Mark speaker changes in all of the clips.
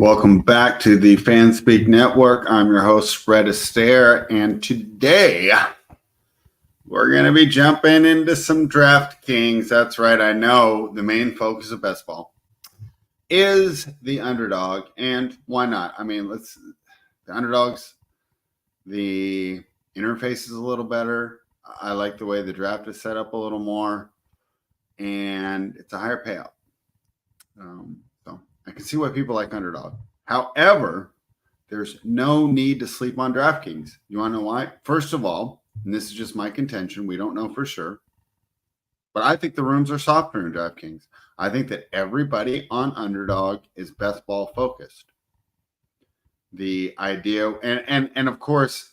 Speaker 1: Welcome back to the FanSpeak Network. I'm your host, Fred Astaire, and today we're going to be jumping into some DraftKings. That's right, I know the main focus of best ball is the underdog, and why not? I mean, the underdogs, the interface is a little better. I like the way the draft is set up a little more, and it's a higher payout. So I can see why people like underdog. However, there's no need to sleep on DraftKings. You want to know why? First of all, and this is just my contention, we don't know for sure, but I think the rooms are softer in DraftKings. I think that everybody on underdog is best ball focused. The idea, and of course,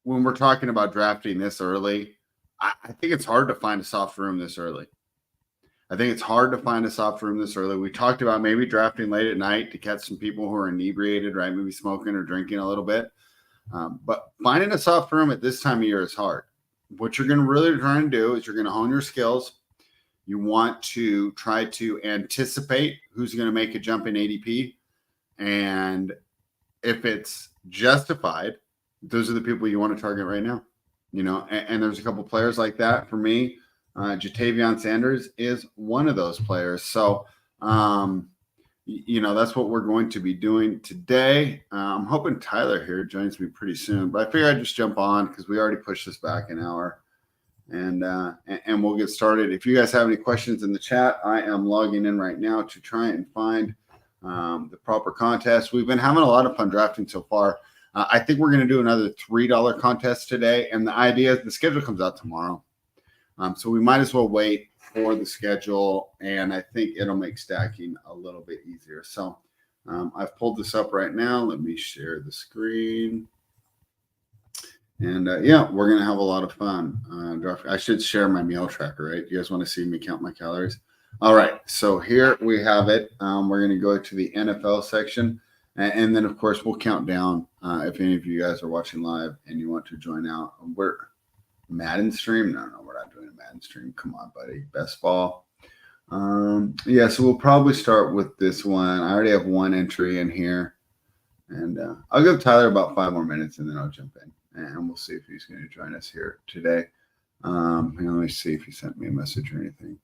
Speaker 1: when we're talking about drafting this early, I think it's hard to find a soft room this early. We talked about maybe drafting late at night to catch some people who are inebriated, right? Maybe smoking or drinking a little bit. But finding a soft room at this time of year is hard. What you're going to really try and do is you're going to hone your skills. You want to try to anticipate who's going to make a jump in ADP. And if it's justified, those are the people you want to target right now. And there's a couple players like that for me. Jatavion Sanders is one of those players. So, that's what we're going to be doing today. I'm hoping Tyler here joins me pretty soon, but I figure I'd just jump on because we already pushed this back an hour, and we'll get started. If you guys have any questions in the chat, I am logging in right now to try and find the proper contest. We've been having a lot of fun drafting so far. I think we're going to do another $3 contest today, and the idea is the schedule comes out tomorrow. So we might as well wait for the schedule, and I think it'll make stacking a little bit easier. So I've pulled this up right now. Let me share the screen. And, we're going to have a lot of fun. I should share my meal tracker, right? You guys want to see me count my calories? All right, so here we have it. We're going to go to the NFL section, and then, of course, we'll count down if any of you guys are watching live and you want to join out. We're Madden stream? No, we're not doing a Madden stream. Come on, buddy. Best ball. So we'll probably start with this one. I already have one entry in here. And I'll give Tyler about 5 more minutes, and then I'll jump in. And we'll see if he's going to join us here today. Let me see if he sent me a message or anything.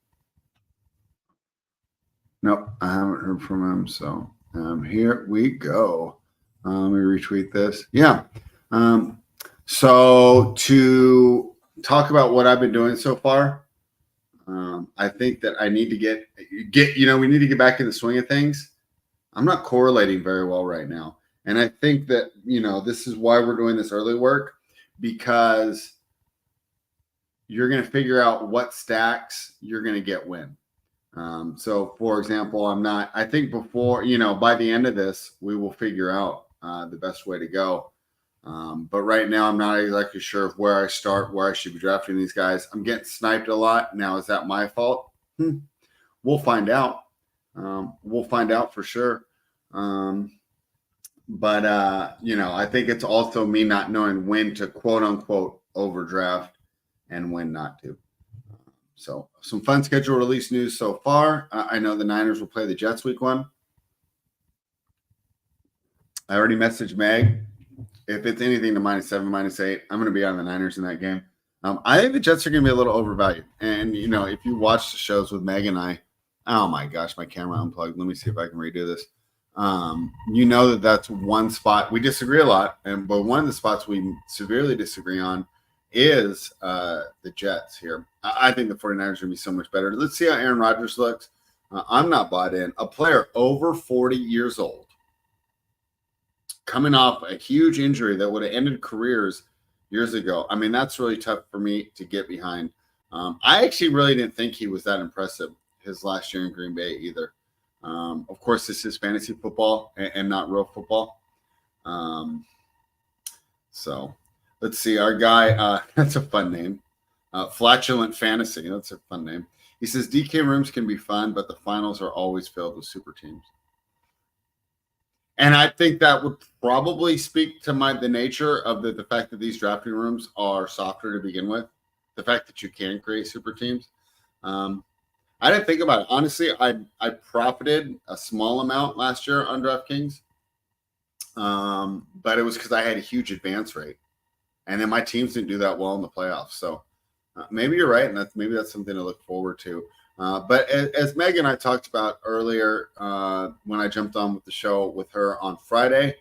Speaker 1: Nope, I haven't heard from him. So here we go. Let me retweet this. Yeah. So to talk about what I've been doing so far, I think that I need to we need to get back in the swing of things. I'm not correlating very well right now. And I think that, this is why we're doing this early work, because you're going to figure out what stacks you're going to get when. So for example, I think before, by the end of this, we will figure out the best way to go. But right now, I'm not exactly sure of where I start, where I should be drafting these guys. I'm getting sniped a lot. Now, is that my fault? We'll find out. We'll find out for sure. But I think it's also me not knowing when to quote unquote overdraft and when not to. So some fun schedule release news so far. I know the Niners will play the Jets week 1. I already messaged Meg. If it's anything to -7, -8, I'm going to be on the Niners in that game. I think the Jets are going to be a little overvalued. And, if you watch the shows with Meg and I, oh, my gosh, my camera unplugged. Let me see if I can redo this. That's one spot. We disagree a lot, but one of the spots we severely disagree on is the Jets here. I think the 49ers are going to be so much better. Let's see how Aaron Rodgers looks. I'm not bought in. A player over 40 years old, coming off a huge injury that would have ended careers years ago. I mean, that's really tough for me to get behind. I actually really didn't think he was that impressive his last year in Green Bay either. Of course, this is fantasy football and not real football. So let's see. Our guy, that's a fun name. Flatulent Fantasy. That's a fun name. He says, DK rooms can be fun, but the finals are always filled with super teams. And I think that would probably speak to the nature of the fact that these drafting rooms are softer to begin with. The fact that you can create super teams. I didn't think about it. Honestly, I profited a small amount last year on DraftKings. But it was because I had a huge advance rate. And then my teams didn't do that well in the playoffs. So maybe you're right, and maybe that's something to look forward to. But as Meg and I talked about earlier when I jumped on with the show with her on Friday,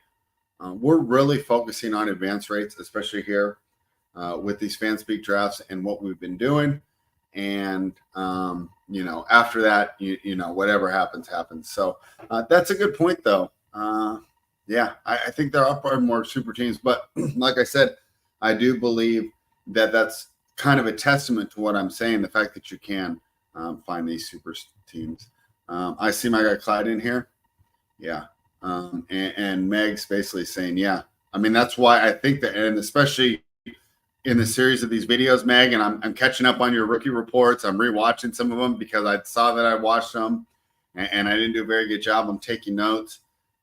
Speaker 1: we're really focusing on advance rates, especially here with these FanSpeak drafts and what we've been doing. And, after that, whatever happens. So that's a good point, though. I think there are more super teams. But like I said, I do believe that that's kind of a testament to what I'm saying, the fact that you can find these super teams. I see my guy Clyde in here. Yeah. And Meg's basically saying, yeah. I mean, that's why I think that, and especially in the series of these videos, Meg, and I'm catching up on your rookie reports. I'm rewatching some of them because I saw that I watched them and I didn't do a very good job. I'm taking notes.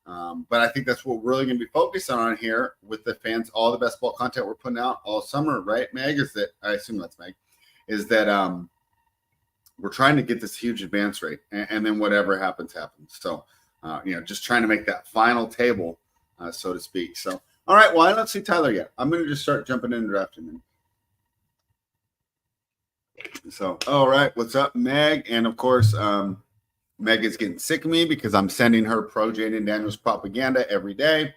Speaker 1: But I think that's what we're really going to be focused on here with the fans, all the best ball content we're putting out all summer, right, Meg? Is that, I assume that's Meg, is that we're trying to get this huge advance rate, and then whatever happens. So, just trying to make that final table, so to speak. So, all right, well, I don't see Tyler yet. I'm going to just start jumping in and drafting him. So, all right, what's up, Meg? And of course, Meg is getting sick of me because I'm sending her pro Jaden Daniels propaganda every day.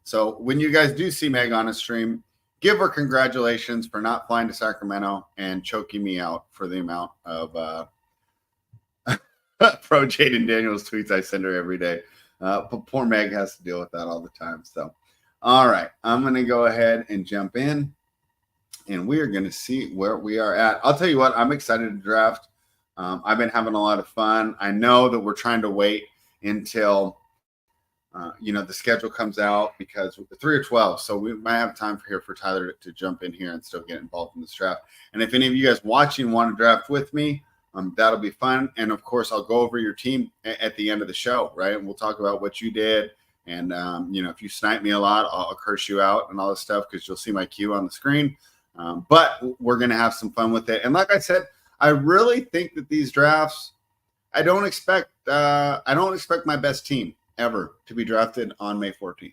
Speaker 1: So when you guys do see Meg on a stream, give her congratulations for not flying to Sacramento and choking me out for the amount of pro Jaden Daniels tweets I send her every day. But poor Meg has to deal with that all the time. So, all right, I'm going to go ahead and jump in, and we are going to see where we are at. I'll tell you what, I'm excited to draft. I've been having a lot of fun. I know that we're trying to wait until, the schedule comes out because the 3 or 12. So we might have time for Tyler to jump in here and still get involved in this draft. And if any of you guys watching want to draft with me, that'll be fun. And of course, I'll go over your team at the end of the show, right? And we'll talk about what you did. And, if you snipe me a lot, I'll curse you out and all this stuff because you'll see my cue on the screen. But we're going to have some fun with it. And like I said, I really think that these drafts, I don't expect my best team ever to be drafted on May 14th.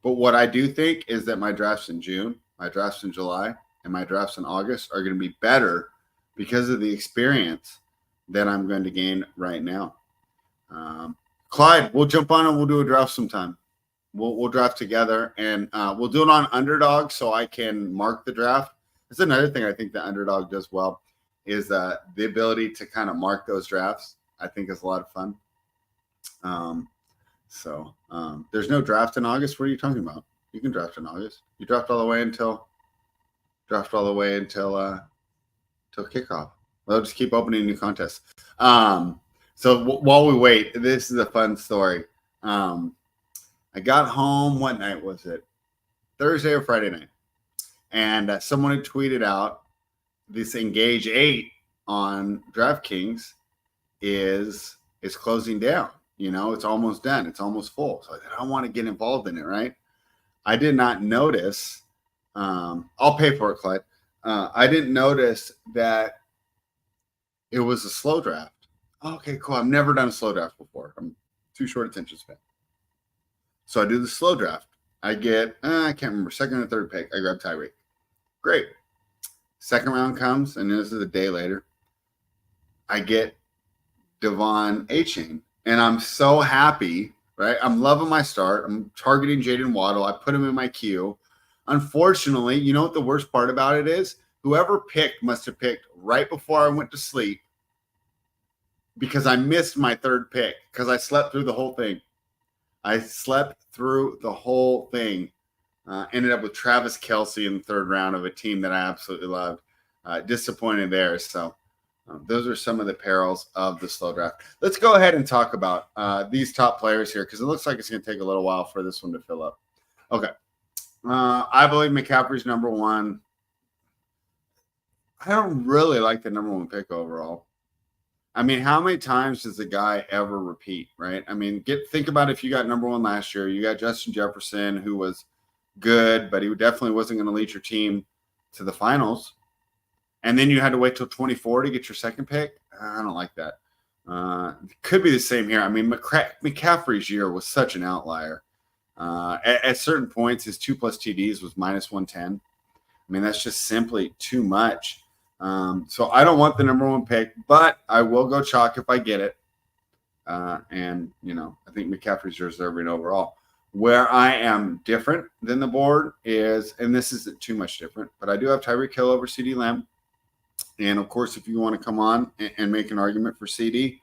Speaker 1: But what I do think is that my drafts in June, my drafts in July, and my drafts in August are going to be better because of the experience that I'm going to gain right now. Clyde, we'll jump on and we'll do a draft sometime. We'll draft together, and we'll do it on Underdog so I can mark the draft. That's another thing I think the Underdog does well, is the ability to kind of mark those drafts. I think is a lot of fun. There's no draft in August. What are you talking about? You can draft in August. You draft all the way until kickoff. They'll just keep opening new contests. While we wait, this is a fun story. I got home. What night was it? Thursday or Friday night, and someone had tweeted out this Engage 8 on DraftKings is closing down. It's almost done. It's almost full. So I don't want to get involved in it, right? I did not notice. I'll pay for it, Clyde. I didn't notice that it was a slow draft. Okay, cool. I've never done a slow draft before. I'm too short attention span. So I do the slow draft. I get, I can't remember, second or third pick. I grab Tyreek. Great. Second round comes, and this is a day later. I get Devon Achane, and I'm so happy, right? I'm loving my start. I'm targeting Jaden Waddle. I put him in my queue. Unfortunately, you know what the worst part about it is? Whoever picked must have picked right before I went to sleep because I missed my third pick because I slept through the whole thing. Ended up with Travis Kelce in the third round of a team that I absolutely loved. Disappointed there. So those are some of the perils of the slow draft. Let's go ahead and talk about these top players here because it looks like it's going to take a little while for this one to fill up. Okay. I believe McCaffrey's number one. I don't really like the number one pick overall. I mean, how many times does the guy ever repeat, right? I mean, think about if you got number one last year. You got Justin Jefferson, who was good, but he definitely wasn't going to lead your team to the finals. And then you had to wait till 24 to get your second pick. I don't like that. It could be the same here. I mean, McCaffrey's year was such an outlier. At certain points, his 2+ TDs was -110. I mean, that's just simply too much. So I don't want the number 1 pick, but I will go chalk if I get it. And, I think McCaffrey's deserving overall. Where I am different than the board is, and this isn't too much different, but I do have Tyreek Hill over CeeDee Lamb. And, of course, if you want to come on and make an argument for CD,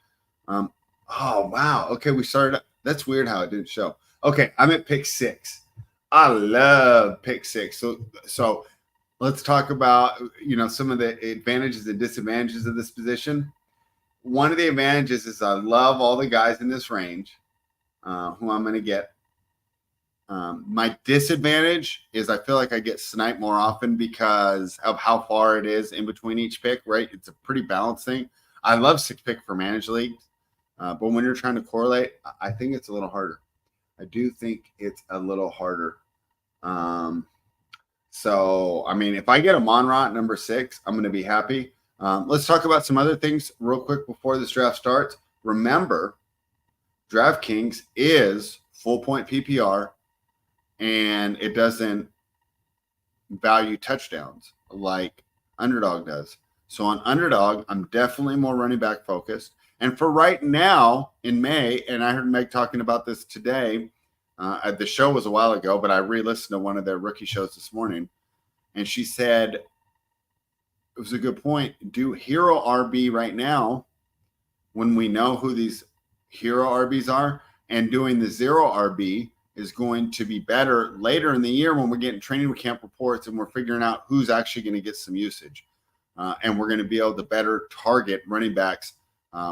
Speaker 1: oh, wow. Okay, we started. That's weird how it didn't show. Okay, I'm at pick 6. I love pick 6. So let's talk about, some of the advantages and disadvantages of this position. One of the advantages is I love all the guys in this range who I'm going to get. My disadvantage is I feel like I get sniped more often because of how far it is in between each pick, right? It's a pretty balanced thing. I love 6 pick for managed leagues, but when you're trying to correlate, I think it's a little harder. I do think it's a little harder. So, I mean, if I get a Monra at number 6, I'm going to be happy. Let's talk about some other things real quick before this draft starts. Remember, DraftKings is full point PPR, and it doesn't value touchdowns like Underdog does. So on Underdog, I'm definitely more running back focused. And for right now in May, and I heard Meg talking about this today, the show was a while ago, but I re-listened to one of their rookie shows this morning, and she said, it was a good point. Do hero RB right now when we know who these hero RBs are, and doing the 0 RB is going to be better later in the year when we're getting training camp reports and we're figuring out who's actually going to get some usage. And we're going to be able to better target running backs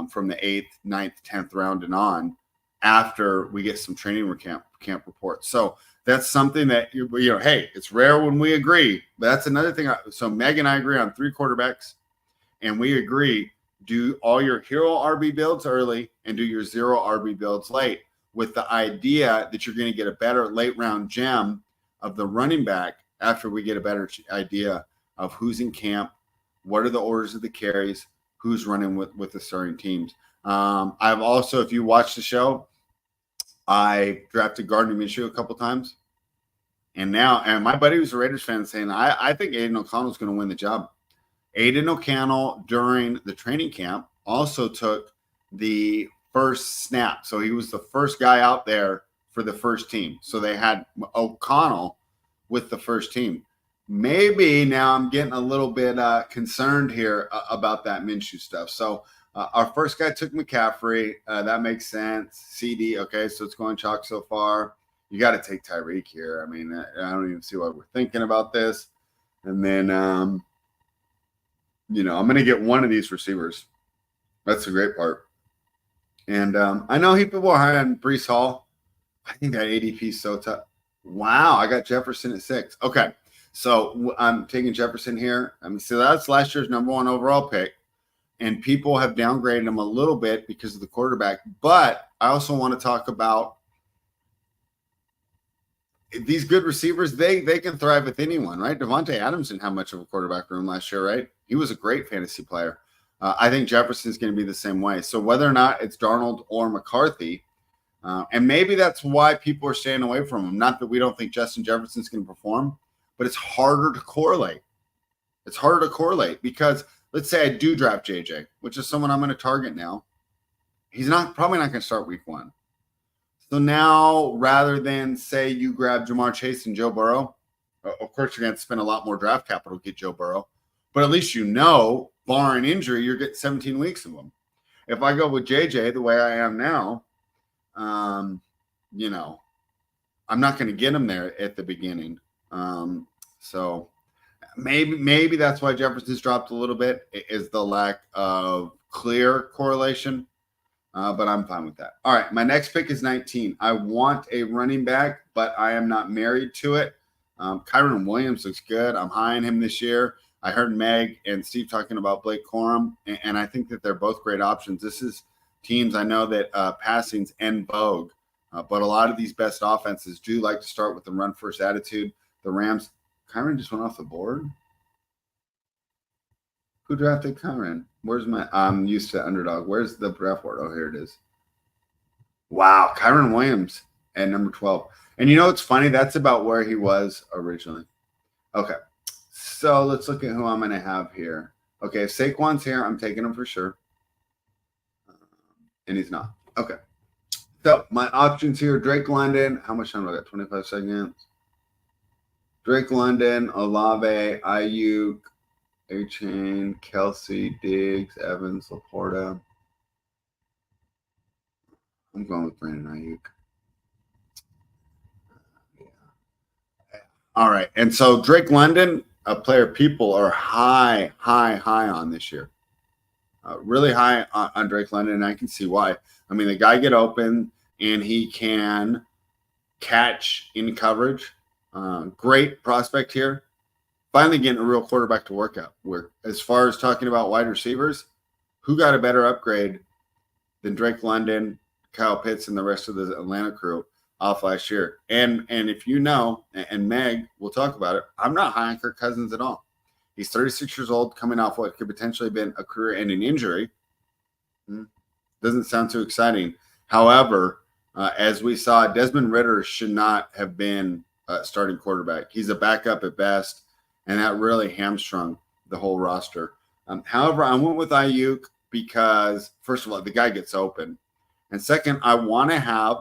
Speaker 1: from the 8th, 9th, 10th round and on after we get some training camp reports. So that's something that, hey, it's rare when we agree. But that's another thing. So Meg and I agree on 3 quarterbacks, and we agree, do all your hero RB builds early and do your 0 RB builds late, with the idea that you're going to get a better late round gem of the running back after we get a better idea of who's in camp, what are the orders of the carries, who's running with the starting teams. I've also, if you watch the show, I drafted Gardner Minshew a couple times. And my buddy who's a Raiders fan saying, I think Aiden O'Connell's going to win the job. Aiden O'Connell during the training camp also took the first snap. So he was the first guy out there for the first team. So they had O'Connell with the first team. Maybe now I'm getting a little bit concerned here about that Minshew stuff. So our first guy took McCaffrey. That makes sense. CD, okay, so it's going chalk so far. You got to take Tyreek here. I mean, I don't even see why we're thinking about this. And then, I'm going to get one of these receivers. That's the great part. And I know people are high on Breece Hall. I think that ADP is so tough. Wow, I got Jefferson at 6. Okay, so I'm taking Jefferson here. So that's last year's number 1 overall pick. And people have downgraded him a little bit because of the quarterback. But I also want to talk about these good receivers. They can thrive with anyone, right? Devontae Adams didn't have much of a quarterback room last year, right? He was a great fantasy player. I think Jefferson's going to be the same way. So whether or not it's Darnold or McCarthy, and maybe that's why people are staying away from him. Not that we don't think Justin Jefferson's going to perform, but it's harder to correlate. It's harder to correlate because let's say I do draft JJ, which is someone I'm going to target now. He's probably not going to start week 1. So now rather than say you grab Jamar Chase and Joe Burrow, of course you're going to have to spend a lot more draft capital to get Joe Burrow, but at least barring injury, you're getting 17 weeks of them. If I go with JJ the way I am now, I'm not going to get him there at the beginning. So maybe that's why Jefferson's dropped a little bit, is the lack of clear correlation. But I'm fine with that. All right, my next pick is 19. I want a running back, but I am not married to it. Kyron Williams looks good. I'm high on him this year. I heard Meg and Steve talking about Blake Corum, and I think that they're both great options. This is teams I know that passing's en vogue, but a lot of these best offenses do like to start with the run-first attitude. The Rams, Kyron just went off the board? Who drafted Kyron? I'm used to Underdog. Where's the draft board? Oh, here it is. Wow, Kyron Williams. at number 12. And you know what's funny? That's about where he was originally. Okay. So let's look at who I'm going to have here. Okay, if Saquon's here, I'm taking him for sure. And he's not. Okay. So my options here, Drake London. How much time do I got? 25 seconds. Drake London, Olave, Ayuk, A-Chain, Kelsey, Diggs, Evans, Laporta. I'm going with Brandon Ayuk. Yeah. All right. And so Drake London, a player people are high on this year. Really high on Drake London, and I can see why. I mean, the guy get open, and he can catch in coverage. Great prospect here. Finally getting a real quarterback to work out. Where, as far as talking about wide receivers, who got a better upgrade than Drake London, Kyle Pitts, and the rest of the Atlanta crew off last year? And if you know, and Meg, we'll talk about it, I'm not high on Kirk Cousins at all. He's 36 years old, coming off what could potentially have been a career-ending injury. Doesn't sound too exciting. However, as we saw, Desmond Ridder should not have been a starting quarterback. He's a backup at best, and that really hamstrung the whole roster. However, I went with Ayuk because, first of all, the guy gets open. And second, I want to have,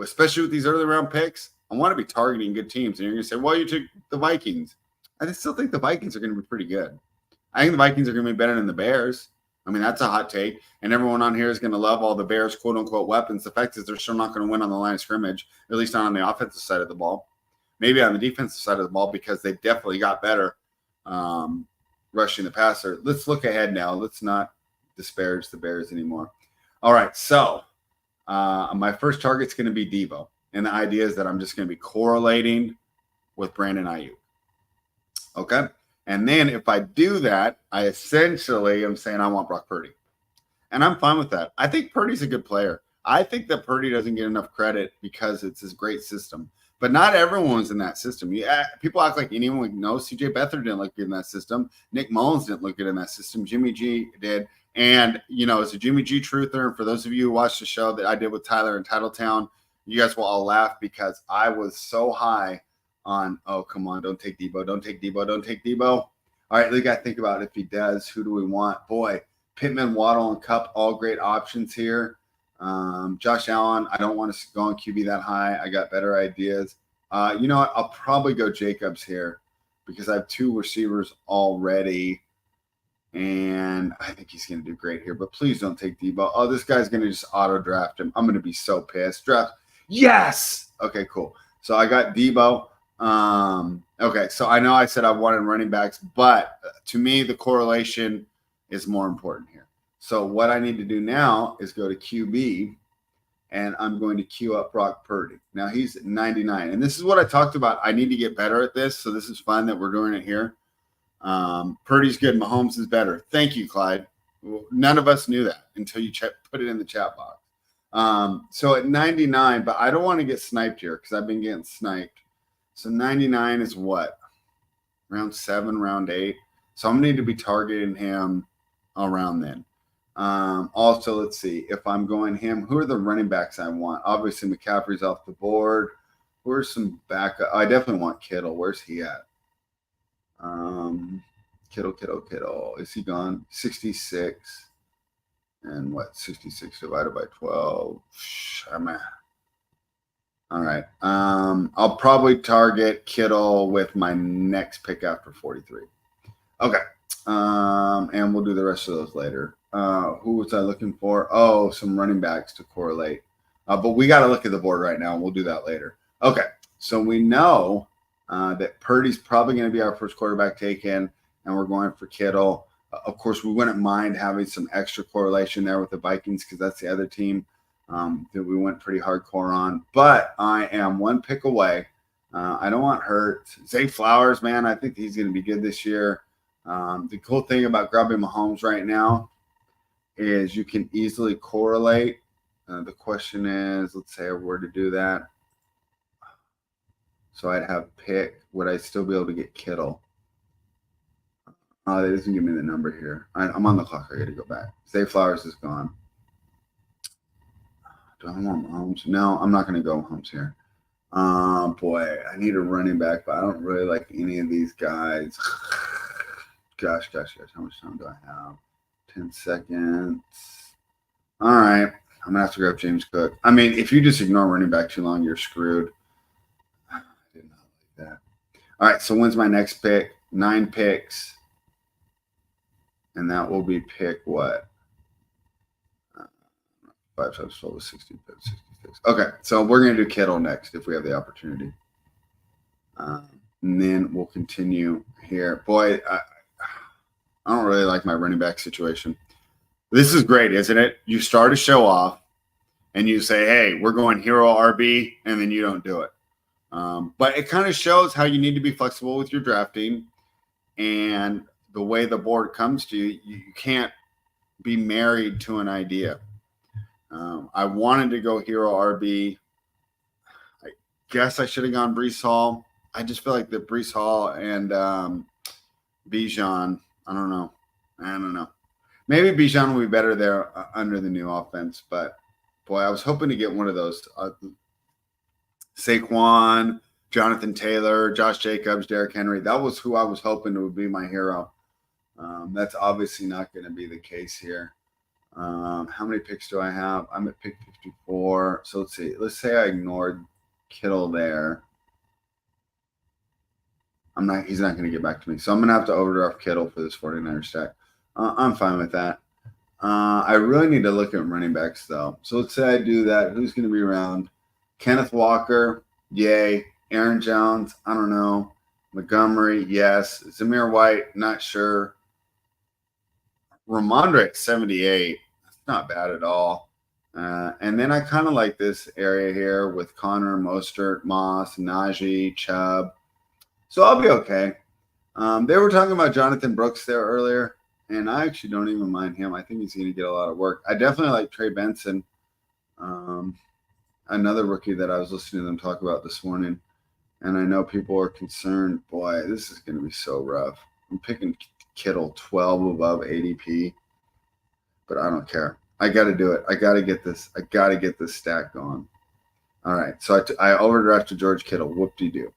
Speaker 1: especially with these early round picks, I want to be targeting good teams. And you're going to say, well, you took the Vikings. I still think the Vikings are going to be pretty good. I think the Vikings are going to be better than the Bears. I mean, that's a hot take. And everyone on here is going to love all the Bears' quote-unquote weapons. The fact is they're still not going to win on the line of scrimmage, at least not on the offensive side of the ball. Maybe on the defensive side of the ball because they definitely got better rushing the passer. Let's look ahead now. Let's not disparage the Bears anymore. All right, so my first target's going to be Devo. And the idea is that I'm just going to be correlating with Brandon Ayuk. Okay? And then if I do that, I essentially am saying I want Brock Purdy. And I'm fine with that. I think Purdy's a good player. I think that Purdy doesn't get enough credit because it's his great system. But not everyone's in that system. People act like anyone would know. C.J. Beathard didn't look good in that system. Nick Mullins didn't look good in that system. Jimmy G did. And, as a Jimmy G truther, and for those of you who watched the show that I did with Tyler in Titletown, you guys will all laugh because I was so high on, oh, come on, don't take Debo, don't take Debo, don't take Debo. All right, we got to think about if he does, who do we want? Boy, Pittman, Waddle, and Kupp, all great options here. Josh Allen, I don't want to go on QB that high. I got better ideas. You know what? I'll probably go Jacobs here because I have two receivers already, and I think he's going to do great here. But please don't take Debo. Oh, this guy's going to just auto-draft him. I'm going to be so pissed. Draft. Yes! Okay, cool. So I got Debo. Okay, so I know I said I wanted running backs, but to me, the correlation is more important here. So what I need to do now is go to QB, and I'm going to queue up Brock Purdy. Now he's 99, and this is what I talked about. I need to get better at this, so this is fun that we're doing it here. Purdy's good. Mahomes is better. Thank you, Clyde. None of us knew that until you put it in the chat box. So at 99, but I don't want to get sniped here because I've been getting sniped. So 99 is what? Round 7, round 8. So I'm going to need to be targeting him around then. Also, let's see. If I'm going him, who are the running backs I want? Obviously, McCaffrey's off the board. Where's some backup? I definitely want Kittle. Where's he at? Kittle. Is he gone? 66. And what? 66 divided by 12. I'm at. All right. I'll probably target Kittle with my next pick after 43. Okay. And we'll do the rest of those later. Who was I looking for? Oh, some running backs to correlate. But we got to look at the board right now, and we'll do that later. Okay. So we know that Purdy's probably going to be our first quarterback taken, and we're going for Kittle. Of course, we wouldn't mind having some extra correlation there with the Vikings because that's the other team that we went pretty hardcore on. But I am one pick away. I don't want hurt. Zay Flowers, man, I think he's going to be good this year. The cool thing about grabbing Mahomes right now is you can easily correlate. The question is, let's say I were to do that. So I'd have pick. Would I still be able to get Kittle? That doesn't give me the number here. I'm on the clock. I got to go back. Zay Flowers is gone. Do I want Mahomes? No, I'm not going to go Mahomes here. Boy, I need a running back, but I don't really like any of these guys. Gosh. How much time do I have? 10 seconds. All right. I'm going to have to grab James Cook. I mean, if you just ignore running back too long, you're screwed. I did not like that. All right. So when's my next pick? 9 picks. And that will be pick what? 5 times 12 is 66. Okay. So we're going to do Kittle next if we have the opportunity. And then we'll continue here. Boy, I don't really like my running back situation. This is great, isn't it? You start a show off and you say, hey, we're going hero RB, and then you don't do it. But it kind of shows how you need to be flexible with your drafting and the way the board comes to you. You can't be married to an idea. I wanted to go hero RB. I guess I should have gone Breece Hall. I just feel like the Breece Hall and Bijan, I don't know. Maybe Bijan will be better there under the new offense, but boy, I was hoping to get one of those. Saquon, Jonathan Taylor, Josh Jacobs, Derrick Henry. That was who I was hoping would be my hero. That's obviously not going to be the case here. How many picks do I have? I'm at pick 54. So let's see. Let's say I ignored Kittle there. He's not going to get back to me. So I'm going to have to overdraft Kittle for this 49er stack. I'm fine with that. I really need to look at running backs, though. So let's say I do that. Who's going to be around? Kenneth Walker, yay. Aaron Jones, I don't know. Montgomery, yes. Zamir White, not sure. Ramondre at 78. That's not bad at all. And then I kind of like this area here with Connor, Mostert, Moss, Najee, Chubb. So I'll be okay. They were talking about Jonathan Brooks there earlier, and I actually don't even mind him. I think he's going to get a lot of work. I definitely like Trey Benson, another rookie that I was listening to them talk about this morning, and I know people are concerned. Boy, this is going to be so rough. I'm picking Kittle 12 above ADP, but I don't care. I got to do it. I got to get this. I got to get this stack going. All right, so I overdrafted George Kittle. Whoop-de-doo.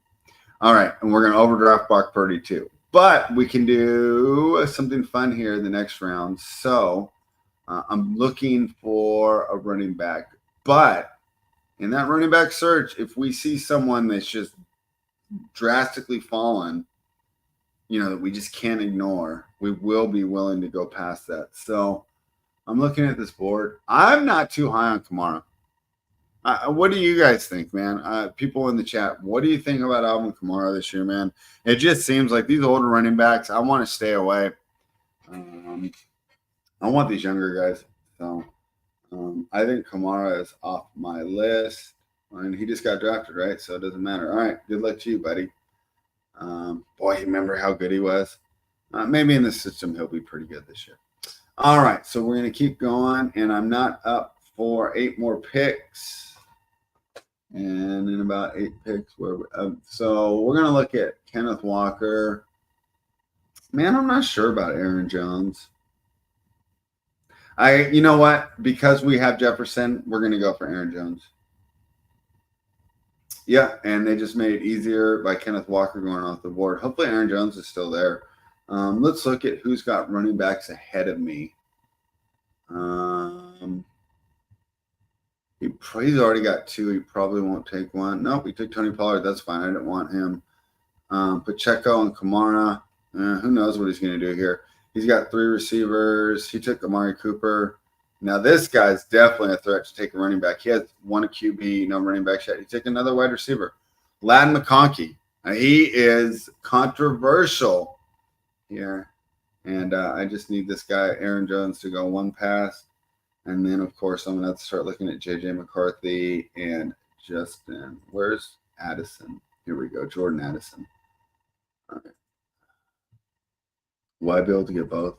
Speaker 1: All right, and we're going to overdraft Brock Purdy too. But we can do something fun here in the next round. So I'm looking for a running back. But in that running back search, if we see someone that's just drastically fallen, that we just can't ignore, we will be willing to go past that. So I'm looking at this board. I'm not too high on Kamara. What do you guys think, man? People in the chat, what do you think about Alvin Kamara this year, man? It just seems like these older running backs, I want to stay away. I want these younger guys. So I think Kamara is off my list. And he just got drafted, right? So it doesn't matter. All right, good luck to you, buddy. Boy, you remember how good he was? Maybe in the system he'll be pretty good this year. All right, so we're going to keep going, and I'm not up for 8 more picks. And in about 8 picks, so we're going to look at Kenneth Walker. Man, I'm not sure about Aaron Jones. You know what? Because we have Jefferson, we're going to go for Aaron Jones. Yeah, and they just made it easier by Kenneth Walker going off the board. Hopefully Aaron Jones is still there. Let's look at who's got running backs ahead of me. He's already got 2. He probably won't take one. Nope, he took Tony Pollard. That's fine. I didn't want him. Pacheco and Kamara. Who knows what he's going to do here. He's got 3 receivers. He took Amari Cooper. Now, this guy's definitely a threat to take a running back. He has 1 QB, no running back yet. He took another wide receiver. Ladd McConkey. He is controversial here. And I just need this guy, Aaron Jones, to go 1 pass. And then, of course, I'm going to have to start looking at J.J. McCarthy and Justin. Where's Addison? Here we go, Jordan Addison. All right. Will I be able to get both?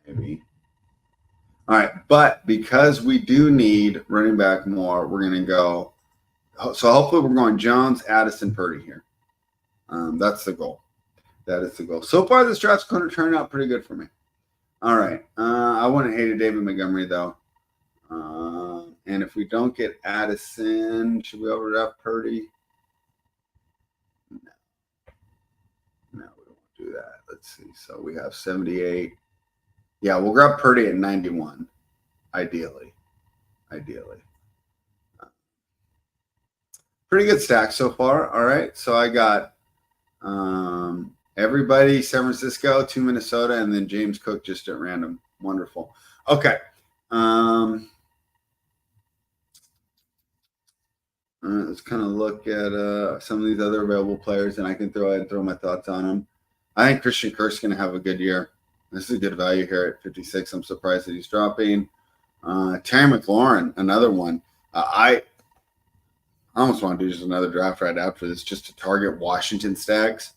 Speaker 1: Maybe. All right, but because we do need running back more, we're going to go. So hopefully we're going Jones, Addison, Purdy here. That's the goal. That is the goal. So far, this draft's going to turn out pretty good for me. All right. I wouldn't hate a David Montgomery, though. And if we don't get Addison, should we overdraft Purdy? No. No, we won't do that. Let's see. So we have 78. Yeah, we'll grab Purdy at 91, ideally. Pretty good stack so far. All right. So I got everybody, San Francisco, 2 Minnesota, and then James Cook just at random. Wonderful. Okay. Let's kind of look at some of these other available players, and I can throw ahead and throw my thoughts on them. I think Christian Kirk's going to have a good year. This is a good value here at 56. I'm surprised that he's dropping. Terry McLaurin, another one. I almost want to do just another draft right after this, just to target Washington stacks.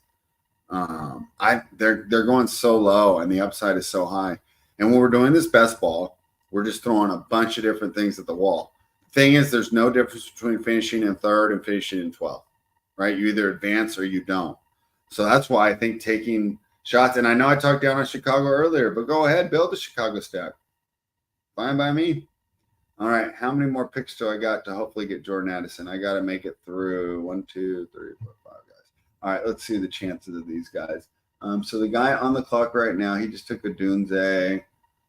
Speaker 1: They're going so low, and the upside is so high. And when we're doing this best ball, we're just throwing a bunch of different things at the wall. Thing is, there's no difference between finishing in third and finishing in 12th, right? You either advance or you don't. So that's why I think taking shots, and I know I talked down on Chicago earlier, but go ahead, build a Chicago stack. Fine by me. All right, how many more picks do I got to hopefully get Jordan Addison? I got to make it through 1, 2, 3, 4, 5 guys. All right, let's see the chances of these guys. So the guy on the clock right now, he just took a Dunze.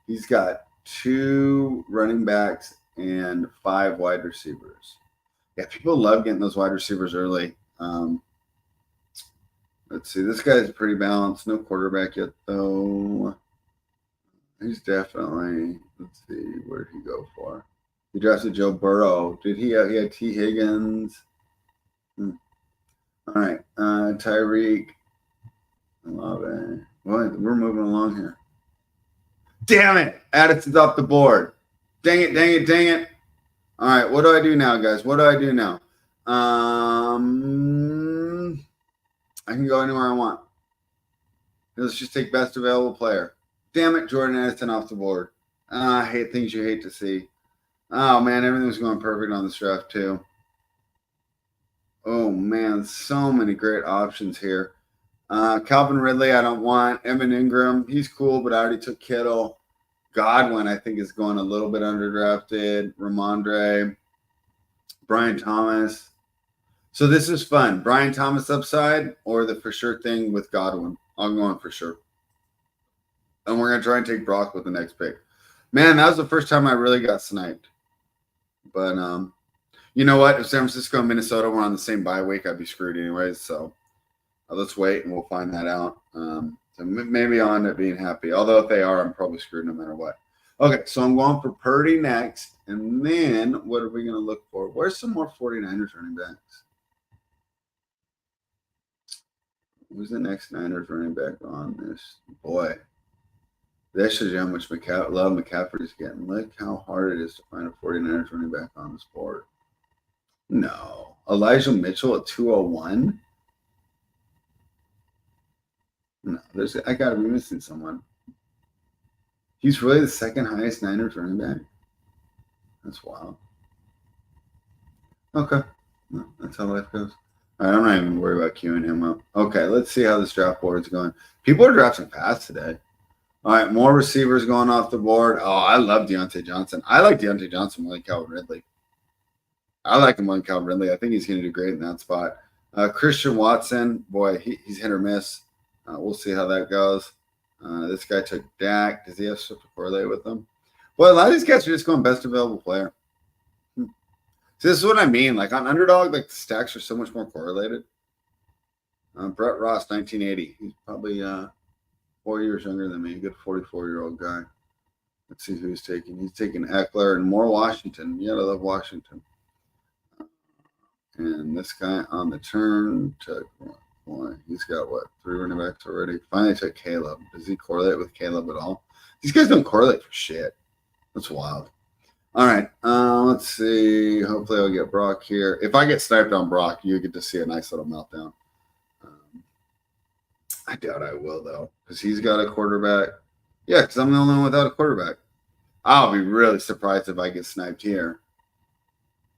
Speaker 1: He's got 2 running backs and 5 wide receivers. Yeah, people love getting those wide receivers early. Let's see. This guy's pretty balanced. No quarterback yet, though. He's definitely, let's see, where did he go for? He drafted Joe Burrow. Did he? He had T. Higgins. All right. Tyreek. I love it. Well, we're moving along here. Damn it. Addison's off the board. Dang it. All right, what do I do now, guys? What do I do now? I can go anywhere I want. Let's just take best available player. Damn it, Jordan Addison off the board. I hate things you hate to see. Oh, man, everything's going perfect on this draft, too. Oh, man, so many great options here. Calvin Ridley, I don't want. Evan Ingram, he's cool, but I already took Kittle. Godwin, I think, is going a little bit underdrafted. Ramondre, Brian Thomas. So this is fun. Brian Thomas upside or the for sure thing with Godwin? I'm going for sure. And we're going to try and take Brock with the next pick. Man, that was the first time I really got sniped. But you know what? If San Francisco and Minnesota were on the same bye week, I'd be screwed anyways. So let's wait and we'll find that out. So maybe I'll end up being happy. Although if they are, I'm probably screwed no matter what. Okay, so I'm going for Purdy next. And then what are we going to look for? Where's some more 49ers running backs? Who's the next Niners running back on this? Boy, that shows you how much love McCaffrey's getting. Look how hard it is to find a 49ers running back on this board. No. Elijah Mitchell at 201? No, I got to be missing someone. He's really the second highest Niners running back? That's wild. Okay. No, that's how life goes. All right, I'm not even worried about queuing him up. Okay, let's see how this draft board is going. People are drafting fast today. All right, more receivers going off the board. Oh, I love Deontay Johnson. I like Deontay Johnson more than Calvin Ridley. I like him more than Calvin Ridley. I think he's going to do great in that spot. Christian Watson, boy, he's hit or miss. We'll see how that goes. This guy took Dak. Does he have stuff to correlate with him? Well, a lot of these guys are just going best available player. So this is what I mean. Like on Underdog, like the stacks are so much more correlated. Brett Ross, 1980. He's probably 4 years younger than me. A good 44-year-old guy. Let's see who he's taking. He's taking Eckler and more Washington. Yeah, I love Washington. And this guy on the turn took one. He's got what? 3 running backs already. Finally took Caleb. Does he correlate with Caleb at all? These guys don't correlate for shit. That's wild. All right. Let's see. Hopefully I'll get Brock here. If I get sniped on Brock, you get to see a nice little meltdown. I doubt I will, though, because he's got a quarterback. Yeah, because I'm the only one without a quarterback. I'll be really surprised if I get sniped here.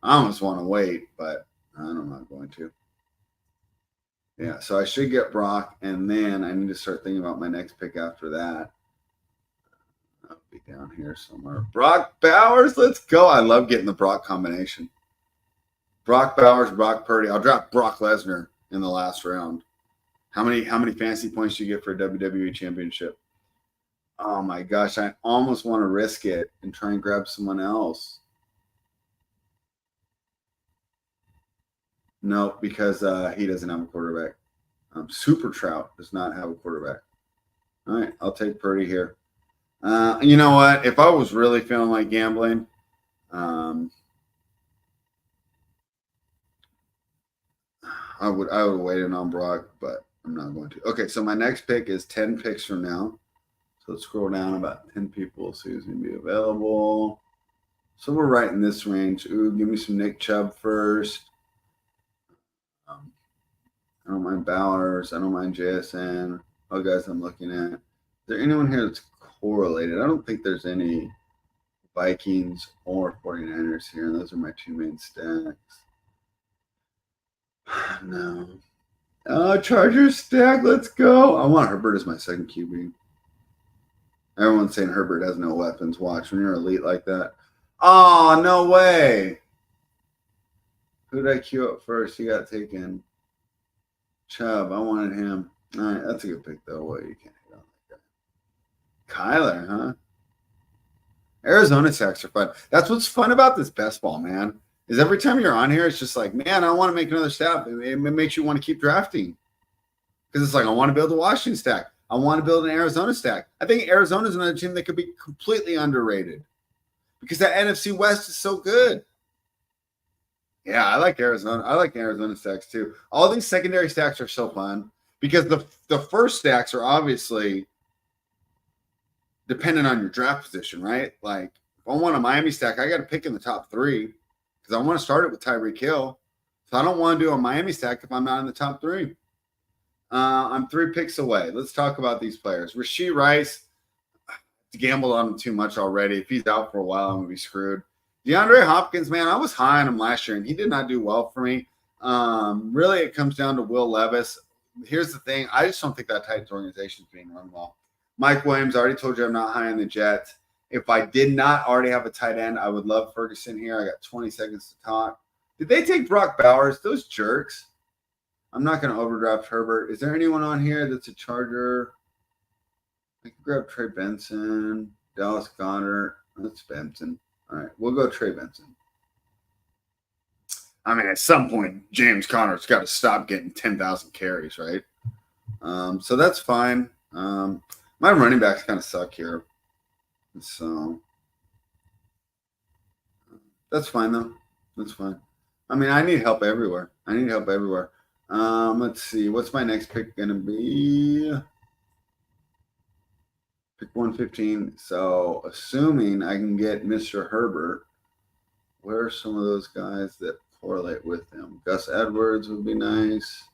Speaker 1: I almost want to wait, but I'm not going to. Yeah, so I should get Brock, and then I need to start thinking about my next pick after that. I'll be down here somewhere. Brock Bowers, let's go. I love getting the Brock combination. Brock Bowers, Brock Purdy. I'll drop Brock Lesnar in the last round. How many fantasy points do you get for a WWE championship? Oh my gosh, I almost want to risk it and try and grab someone else. No, because he doesn't have a quarterback. Super Trout does not have a quarterback. All right, I'll take Purdy here. You know what? If I was really feeling like gambling, I would have waited on Brock, but I'm not going to. Okay, so my next pick is 10 picks from now. So let's scroll down about 10 people, see who's going to be available. So we're right in this range. Ooh, give me some Nick Chubb first. I don't mind Bowers. I don't mind JSN. Oh, guys, I'm looking at. Is there anyone here that's correlated? I don't think there's any Vikings or 49ers here, and those are my two main stacks. No. Chargers stack. Let's go. I want Herbert as my second QB. Everyone's saying Herbert has no weapons. Watch when you're elite like that. Oh, no way. Who did I queue up first? He got taken. Chubb. I wanted him. All right, that's a good pick, though. What, you can't hit on that guy. Kyler, huh? Arizona stacks are fun. That's what's fun about this best ball, man. Is every time you're on here, it's just like, man, I want to make another stack. It makes you want to keep drafting. Because it's like, I want to build a Washington stack. I want to build an Arizona stack. I think Arizona is another team that could be completely underrated. Because that NFC West is so good. Yeah, I like Arizona. I like the Arizona stacks too. All these secondary stacks are so fun. Because the first stacks are obviously dependent on your draft position, right? Like, if I want a Miami stack, I got to pick in the top 3. Because I want to start it with Tyreek Hill. So I don't want to do a Miami stack if I'm not in the top 3. I'm 3 picks away. Let's talk about these players. Rashee Rice, gambled on him too much already. If he's out for a while, I'm going to be screwed. DeAndre Hopkins, man, I was high on him last year, and he did not do well for me. Really, it comes down to Will Levis. Here's the thing. I just don't think that Titans organization is being run well. Mike Williams, I already told you I'm not high on the Jets. If I did not already have a tight end, I would love Ferguson here. I got 20 seconds to talk. Did they take Brock Bowers? Those jerks. I'm not going to overdraft Herbert. Is there anyone on here that's a Charger? I could grab Trey Benson, Dallas Goedert. That's Benson. All right, we'll go Trey Benson. I mean, at some point, James Conner's got to stop getting 10,000 carries, right? So that's fine. My running backs kind of suck here. So that's fine, though. That's fine. I mean, I need help everywhere. Let's see. What's my next pick going to be? Pick 115. So assuming I can get Mr. Herbert, where are some of those guys that correlate with him? Gus Edwards would be nice.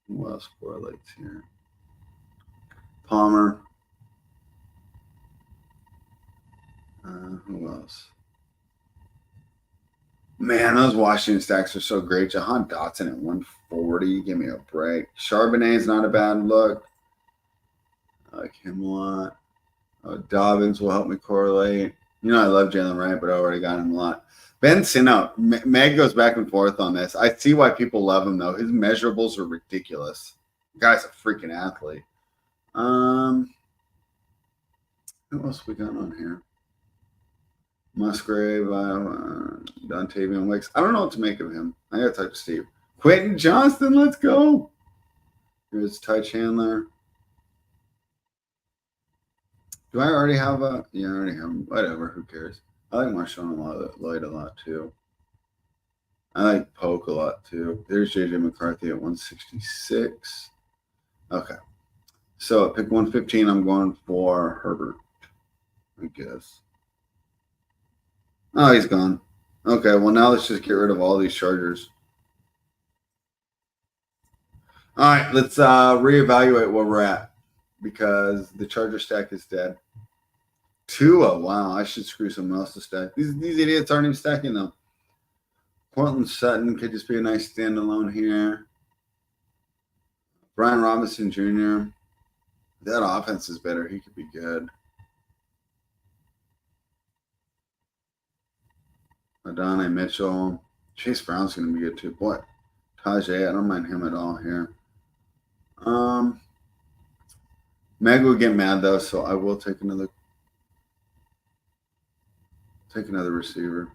Speaker 1: Who else correlates here? Palmer. Who else? Man, those Washington stacks are so great. Jahan Dotson at 140. Give me a break. Charbonnet is not a bad look. I like him a lot. Dobbins will help me correlate. You know, I love Jalen Wright, but I already got him a lot. Ben Sino, Meg goes back and forth on this. I see why people love him, though. His measurables are ridiculous. The guy's a freaking athlete. Who else we got on here? Musgrave, Dontavian Wicks. I don't know what to make of him. I got to talk to Steve. Quentin Johnston, let's go. Here's Ty Chandler. Do I already have a? Yeah, I already have him. Whatever, who cares? I like Marshawn Lloyd a lot, too. I like Polk a lot, too. There's J.J. McCarthy at 166. Okay. So at pick 115, I'm going for Herbert, I guess. Oh, he's gone. Okay, well, now let's just get rid of all these Chargers. All right, let's reevaluate where we're at because the Charger stack is dead. Tua, wow, I should screw someone else to stack. These idiots aren't even stacking them. Portland Sutton could just be a nice standalone here. Brian Robinson Jr. That offense is better. He could be good. Adonai Mitchell. Chase Brown's going to be good too. Boy, Tajay, I don't mind him at all here. Meg will get mad though, so I will take another receiver.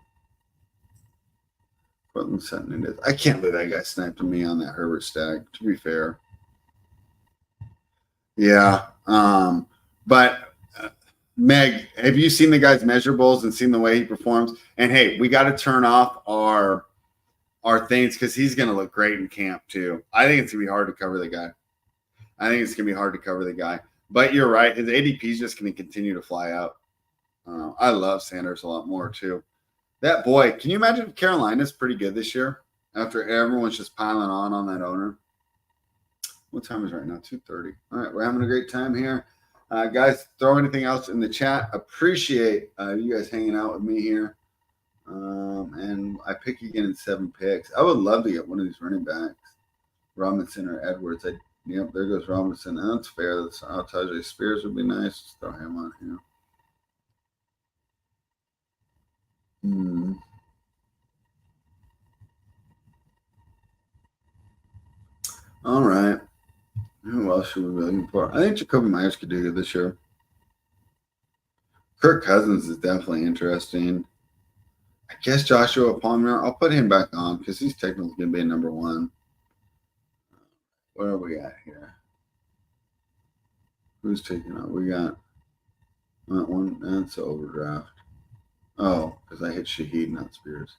Speaker 1: Portland Sutton it is. I can't believe that guy sniped me on that Herbert stack, to be fair. Yeah. But Meg, have you seen the guy's measurables and seen the way he performs? And hey, we got to turn off our things because he's going to look great in camp too. I think it's going to be hard to cover the guy. But you're right. His ADP is just going to continue to fly out. I love Sanders a lot more too. That boy, can you imagine if Carolina's pretty good this year after everyone's just piling on that owner? What time is it right now? 2:30. All right, we're having a great time here. Guys, throw anything else in the chat. Appreciate you guys hanging out with me here. And I pick again in 7 picks. I would love to get one of these running backs, Robinson or Edwards. Yep, there goes Robinson. That's fair. I'll tell you, Spears would be nice. Just throw him on here. All right. Who else should we be looking for? I think Jacoby Myers could do good this year. Kirk Cousins is definitely interesting. I guess Joshua Palmer, I'll put him back on because he's technically going to be a number 1. What are we at here? Who's taking out? We got one. That's overdraft. Oh, because I hit Shaheed, not Spears.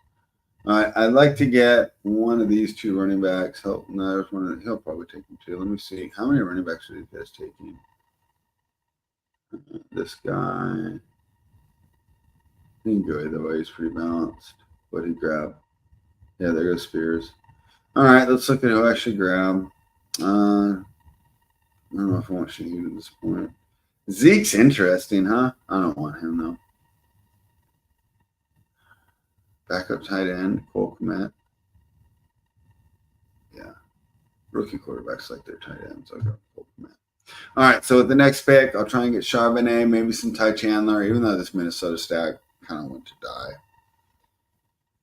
Speaker 1: All right, I'd like to get one of these 2 running backs. There's one. He'll probably take them 2. Let me see. How many running backs are these guys taking? This guy. He can go either way. He's pretty balanced. What he grabbed? Yeah, there goes Spears. All right, let's look at who I actually grabbed. I don't know if I want Shaheed at this point. Zeke's interesting, huh? I don't want him, though. Backup tight end, Cole Kmet. Yeah. Rookie quarterbacks like their tight ends. I'll go Cole Kmet. All right, so with the next pick, I'll try and get Charbonnet, maybe some Ty Chandler, even though this Minnesota stack kind of went to die.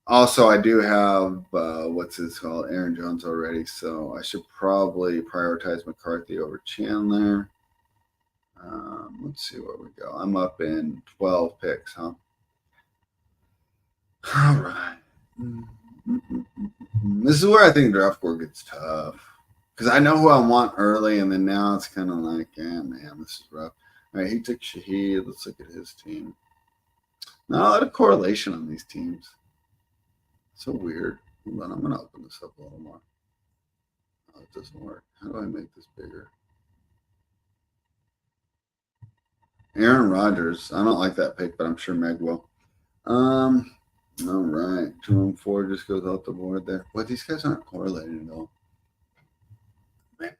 Speaker 1: Also, I do have, Aaron Jones already, so I should probably prioritize McCarthy over Chandler. Let's see where we go. I'm up in 12 picks, huh? All right. This is where I think draft board gets tough. Because I know who I want early, and then now it's kind of like, man, this is rough. All right, he took Shaheed. Let's look at his team. Not a lot of correlation on these teams. So weird. Hold on, I'm going to open this up a little more. Oh, it doesn't work. How do I make this bigger? Aaron Rodgers. I don't like that pick, but I'm sure Meg will. All right. 2 and 4 just goes out the board there. But these guys aren't correlated at all. Man.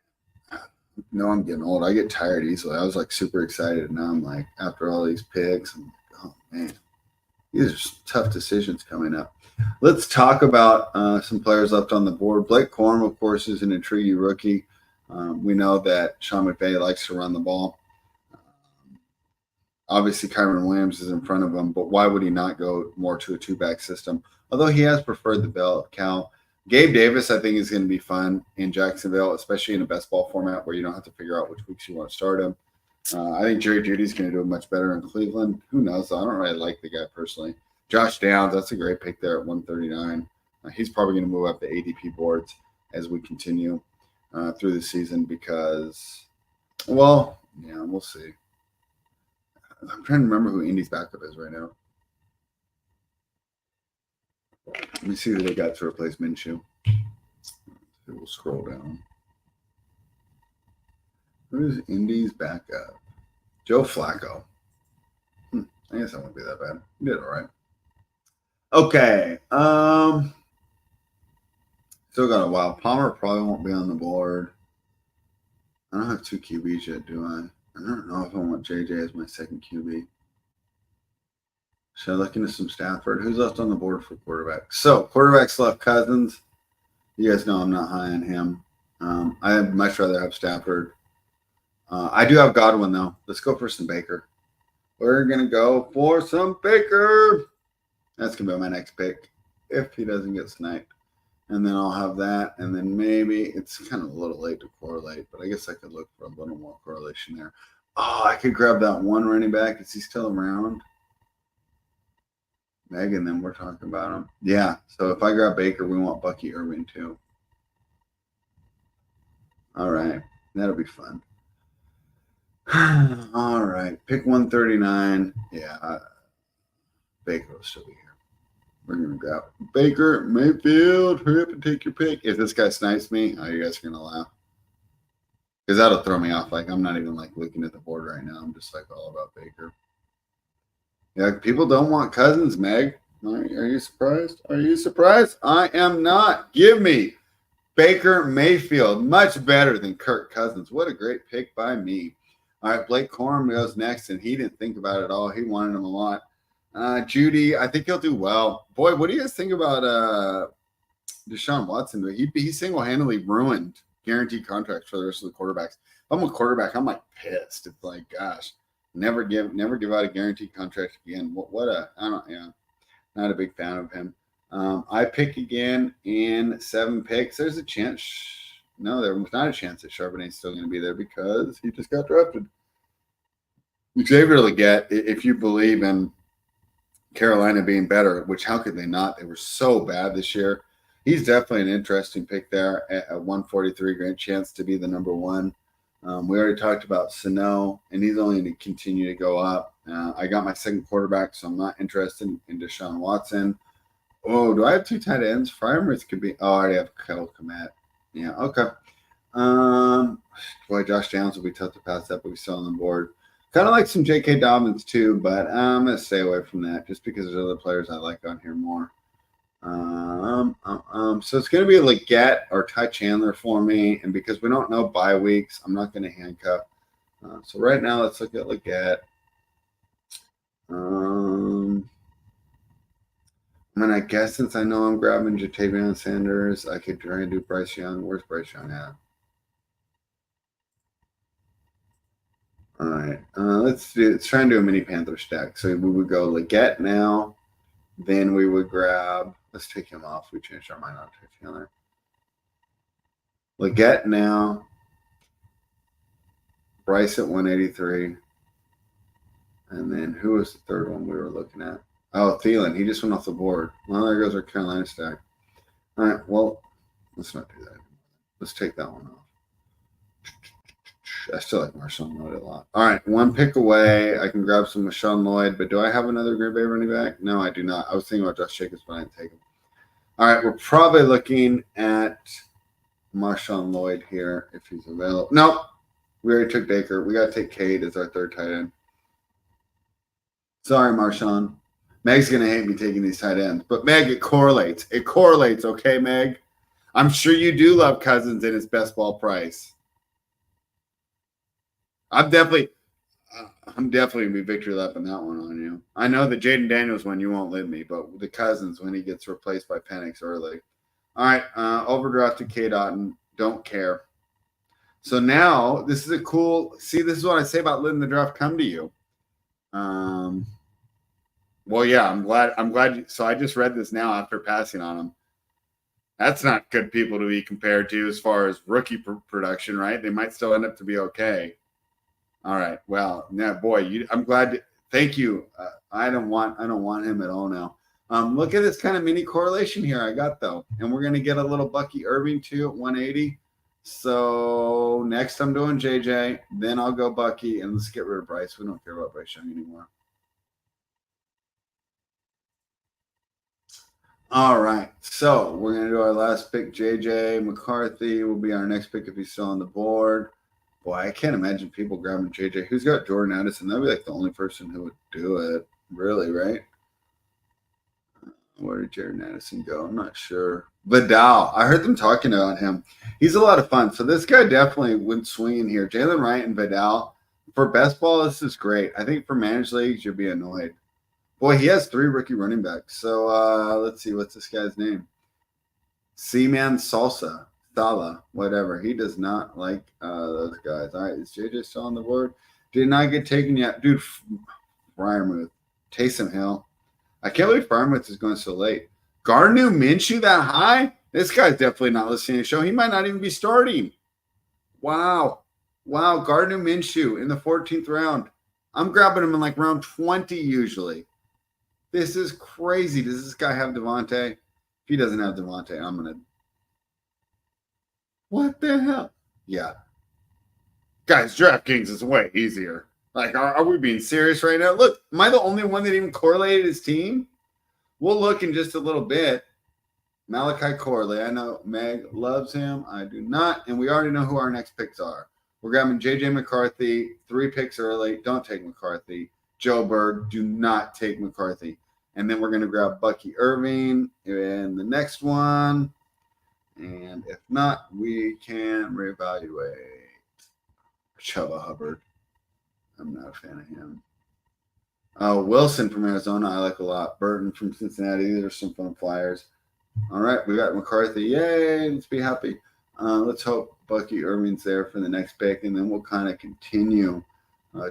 Speaker 1: No, I'm getting old. I get tired easily. I was like super excited. Now I'm like, after all these picks, I'm like, oh man, these are tough decisions coming up. Let's talk about some players left on the board. Blake Corum, of course, is an intriguing rookie. We know that Sean McVay likes to run the ball. Obviously, Kyron Williams is in front of him, but why would he not go more to a 2-back system? Although he has preferred the bell cow. Gabe Davis, I think, is going to be fun in Jacksonville, especially in a best ball format where you don't have to figure out which weeks you want to start him. I think Jerry Jeudy's going to do much better in Cleveland. Who knows? I don't really like the guy personally. Josh Downs, that's a great pick there at 139. He's probably going to move up the ADP boards as we continue through the season because, well, yeah, we'll see. I'm trying to remember who Indy's backup is right now. Let me see who they got to replace Minshew. We'll scroll down. Who's Indy's backup? Joe Flacco. I guess that won't be that bad. He did all right. Okay. Still got a while. Palmer probably won't be on the board. I don't have 2 QBs yet, do I? I don't know if I want JJ as my second QB. Should I look into some Stafford? Who's left on the board for quarterbacks? So, quarterbacks left Cousins. You guys know I'm not high on him. I'd much rather have Stafford. I do have Godwin, though. Let's go for some Baker. We're going to go for some Baker. That's going to be my next pick if he doesn't get sniped. And then I'll have that. And then maybe it's kind of a little late to correlate, but I guess I could look for a little more correlation there. Oh, I could grab that one running back. Is he still around? Megan, then we're talking about him. Yeah, so if I grab Baker, we want Bucky Irving too. All right, that'll be fun. All right, pick 139. Yeah, Baker will still be here. We're going to grab Baker Mayfield. Hurry up and take your pick. If this guy snipes me, oh, you guys are going to laugh. Because that'll throw me off. Like, I'm not even, like, looking at the board right now. I'm just, like, all about Baker. Yeah, people don't want Cousins, Meg. Are you surprised? Are you surprised? I am not. Give me Baker Mayfield. Much better than Kirk Cousins. What a great pick by me. All right, Blake Corum goes next, and he didn't think about it at all. He wanted him a lot. Judy, I think he'll do well. Boy, what do you guys think about Deshaun Watson? He single-handedly ruined guaranteed contracts for the rest of the quarterbacks. If I'm a quarterback, I'm like pissed. It's like, gosh, never give out a guaranteed contract again. Not a big fan of him. I pick again in 7 picks. There's a chance. No, there was not a chance that Charbonnet's still going to be there because he just got drafted. Xavier Legette, if you believe in Carolina being better, which how could they not? They were so bad this year. He's definitely an interesting pick there at 143. Great chance to be the number 1. We already talked about Sano, and he's only going to continue to go up. I got my second quarterback, so I'm not interested in Deshaun Watson. Oh, do I have 2 tight ends? Freiermuth could be. Oh, I already have Kyle Kmet. Yeah, okay. Boy, Josh Downs will be tough to pass up, but we're still on the board. Kind of like some J.K. Dobbins too, but I'm going to stay away from that just because there's other players I like on here more. So it's going to be a Legette or Ty Chandler for me, and because we don't know bye weeks, I'm not going to handcuff. So right now, let's look at Legette. I guess since I know I'm grabbing Jatavion Sanders, I could try and do Bryce Young. Where's Bryce Young at? All right, let's try and do a mini Panther stack. So we would go Legette now, then we would grab. Let's take him off. We changed our mind on Chandler. Legette now, Bryce at 183, and then who was the third one we were looking at? Oh, Thielen. He just went off the board. Well, there goes our Carolina stack. All right, well, let's not do that. Let's take that one off. I still like Marshawn Lloyd a lot. All right, 1 pick away. I can grab some Marshawn Lloyd, but do I have another Green Bay running back? No, I do not. I was thinking about Josh Jacobs, but I didn't take him. All right, we're probably looking at Marshawn Lloyd here if he's available. Nope, we already took Baker. We got to take Cade as our 3rd tight end. Sorry, Marshawn. Meg's going to hate me taking these tight ends. But, Meg, it correlates. It correlates, okay, Meg? I'm sure you do love Cousins in his best ball price. I'm definitely going to be victory lap on that one on you. I know the Jaden Daniels one you won't let me, but the Cousins when he gets replaced by Penix early. All right, overdrafted K. Dotton. Don't care. So now this is a cool. See, this is what I say about letting the draft come to you. Well, yeah, I'm glad. So I just read this now after passing on him. That's not good people to be compared to as far as rookie production, right? They might still end up to be okay. All right. Well, yeah, boy, I'm glad. Thank you. I don't want him at all now. Look at this kind of mini correlation here I got though, and we're gonna get a little Bucky Irving too at 180. So next I'm doing JJ, then I'll go Bucky, and let's get rid of Bryce. We don't care about Bryce Young anymore. All right, so we're going to do our last pick. J.J. McCarthy will be our next pick if he's still on the board. Boy, I can't imagine people grabbing J.J. Who's got Jordan Addison? That'd be like the only person who would do it, really, right? Where did Jordan Addison go? I'm not sure. Vidal. I heard them talking about him. He's a lot of fun. So this guy definitely went swinging here. Jalen Wright and Vidal. For best ball, this is great. I think for managed leagues, you'll be annoyed. Boy, he has 3 rookie running backs. So let's see. What's this guy's name? C-Man Salsa. Sala, whatever. He does not like those guys. All right, is JJ still on the board? Did not get taken yet. Dude, Fryermuth, Taysom Hill. I can't believe Fryermuth is going so late. Gardner Minshew that high? This guy's definitely not listening to the show. He might not even be starting. Wow. Wow, Gardner Minshew in the 14th round. I'm grabbing him in like round 20 usually. This is crazy. Does this guy have Devontae? If he doesn't have Devontae, I'm going to. What the hell? Yeah. Guys, DraftKings is way easier. Like, are we being serious right now? Look, am I the only one that even correlated his team? We'll look in just a little bit. Malachi Corley. I know Meg loves him. I do not. And we already know who our next picks are. We're grabbing J.J. McCarthy. 3 picks early. Don't take McCarthy. Joe Berg. Do not take McCarthy. And then we're going to grab Bucky Irving in the next one. And if not, we can reevaluate. Chuba Hubbard. I'm not a fan of him. Wilson from Arizona, I like a lot. Burton from Cincinnati. These are some fun flyers. All right, we got McCarthy. Yay, let's be happy. Let's hope Bucky Irving's there for the next pick, and then we'll kind of continue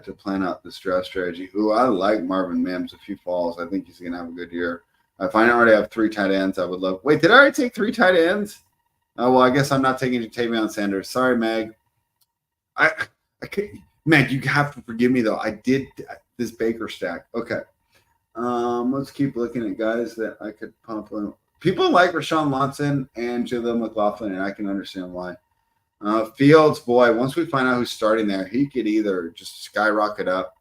Speaker 1: to plan out this draft strategy. Ooh, I like Marvin Mims. If he falls, I think he's going to have a good year. If I already have 3 tight ends, I would love. Wait, did I already take 3 tight ends? Oh, well, I guess I'm not taking Jatavion Sanders. Sorry, Meg. I Meg, you have to forgive me, though. I did this Baker stack. Okay. Let's keep looking at guys that I could pump in. People like Rashawn Watson and Jaleel McLaughlin, and I can understand why. Fields, boy, once we find out who's starting there, he could either just skyrocket up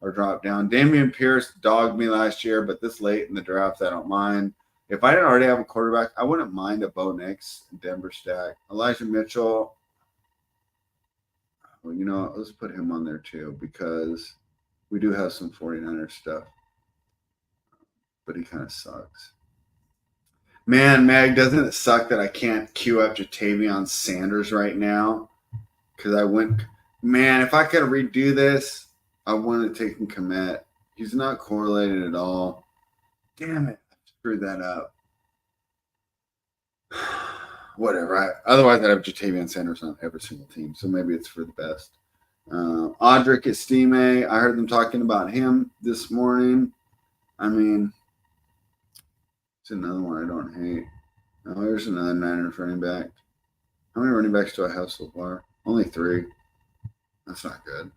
Speaker 1: or drop down. Damian Pierce dogged me last year, but this late in the draft, I don't mind. If I didn't already have a quarterback, I wouldn't mind a Bo Nix Denver stack. Elijah Mitchell, well, you know, let's put him on there too because we do have some 49er stuff, but he kind of sucks. Man, Meg, doesn't it suck that I can't queue up Jatavion Sanders right now? Because I went, man, if I could redo this, I wanted to take him commit. He's not correlated at all. Damn it, I screwed that up. Whatever. Otherwise, I'd have Jatavion Sanders on every single team, so maybe it's for the best. Audric Estime, I heard them talking about him this morning. I mean, it's another one I don't hate. Oh, here's another Niners running back. How many running backs do I have so far? Only 3. That's not good.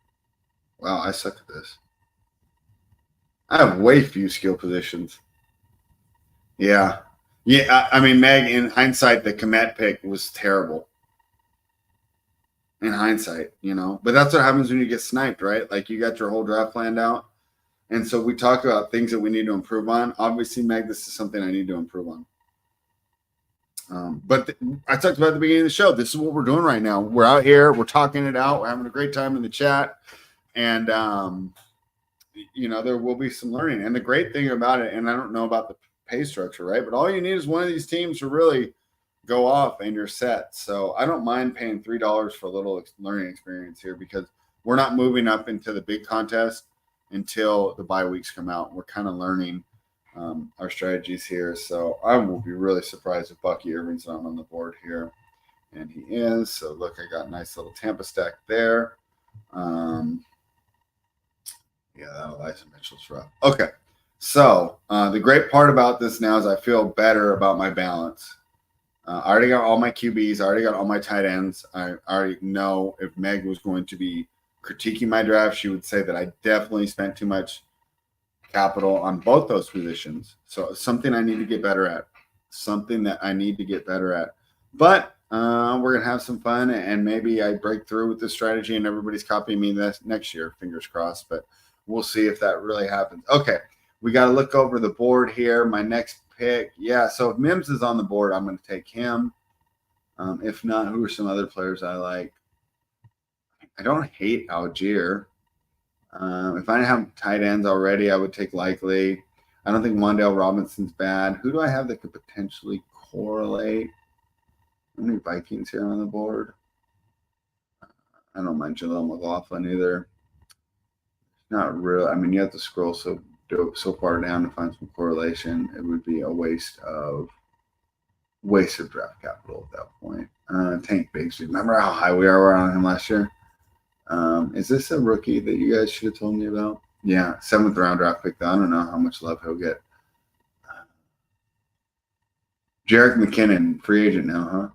Speaker 1: Wow, I suck at this. I have way few skill positions. Yeah. Yeah, I mean, Meg, in hindsight, the Komet pick was terrible. In hindsight, you know. But that's what happens when you get sniped, right? Like, you got your whole draft planned out. And so we talk about things that we need to improve on. Obviously, Meg, this is something I need to improve on. But I talked about at the beginning of the show. This is what we're doing right now. We're out here. We're talking it out. We're having a great time in the chat. And, you know, there will be some learning. And the great thing about it, and I don't know about the pay structure, right? But all you need is one of these teams to really go off and you're set. So I don't mind paying $3 for a little learning experience here because we're not moving up into the big contest until the bye weeks come out. We're kind of learning our strategies here. So I will be really surprised if Bucky Irving's not on the board here. And he is. So look, I got a nice little Tampa stack there. Yeah, that Elijah Mitchell's rough. Okay. So the great part about this now is I feel better about my balance. I already got all my QBs. I already got all my tight ends. I already know if Meg was going to be critiquing my draft, she would say that I definitely spent too much capital on both those positions. So something I need to get better at. Something that I need to get better at. But we're going to have some fun, and maybe I break through with this strategy and everybody's copying me this next year. Fingers crossed, but we'll see if that really happens. Okay, we got to look over the board here. My next pick. Yeah, so if Mims is on the board, I'm going to take him. If not, who are some other players I like? I don't hate Algier. If I didn't have tight ends already, I would take Likely. I don't think Wan'Dale Robinson's bad. Who do I have that could potentially correlate? How many Vikings here on the board? I don't mind Jaleel McLaughlin either. Not real. I mean, you have to scroll so far down to find some correlation. It would be a waste of waste of draft capital at that point. Tank Bigsby. Remember how high we were on him last year? Is this a rookie that you guys should have told me about? Yeah, 7th round draft pick. I don't know how much love he'll get. Jerick McKinnon, free agent now, huh?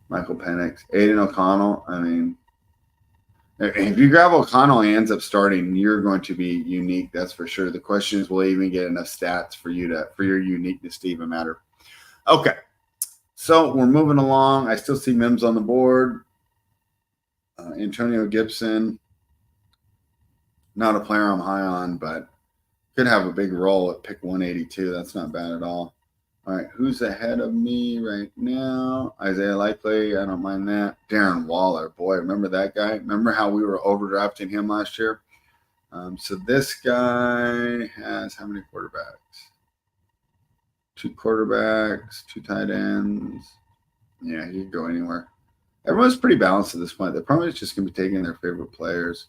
Speaker 1: Michael Penix. Aiden O'Connell. I mean, if you grab O'Connell and he ends up starting, you're going to be unique. That's for sure. The question is, will he even get enough stats for your uniqueness to even matter? Okay. So we're moving along. I still see Mims on the board. Antonio Gibson. Not a player I'm high on, but could have a big role at pick 182. That's not bad at all. All right, who's ahead of me right now? Isaiah Likely, I don't mind that. Darren Waller, boy, remember that guy? Remember how we were overdrafting him last year? So this guy has how many quarterbacks? 2 quarterbacks, 2 tight ends. Yeah, he could go anywhere. Everyone's pretty balanced at this point. They're probably just going to be taking their favorite players.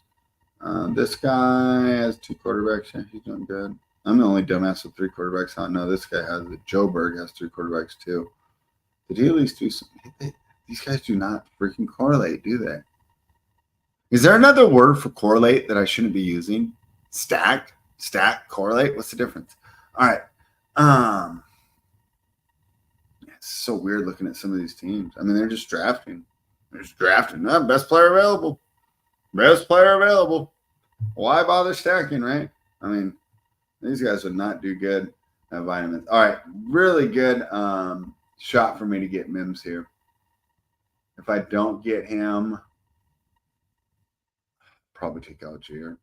Speaker 1: This guy has 2 quarterbacks. Yeah, he's doing good. I'm the only dumbass with 3 quarterbacks. I know this guy has it. Joe Berg has 3 quarterbacks too. Did he at least do some? These guys do not freaking correlate, do they? Is there another word for correlate that I shouldn't be using? Stack, correlate. What's the difference? All right. It's so weird looking at some of these teams. I mean, they're just drafting. No, best player available. Why bother stacking, right? I mean, these guys would not do good at vitamins. All right, really good shot for me to get Mims here. If I don't get him, probably take Algier.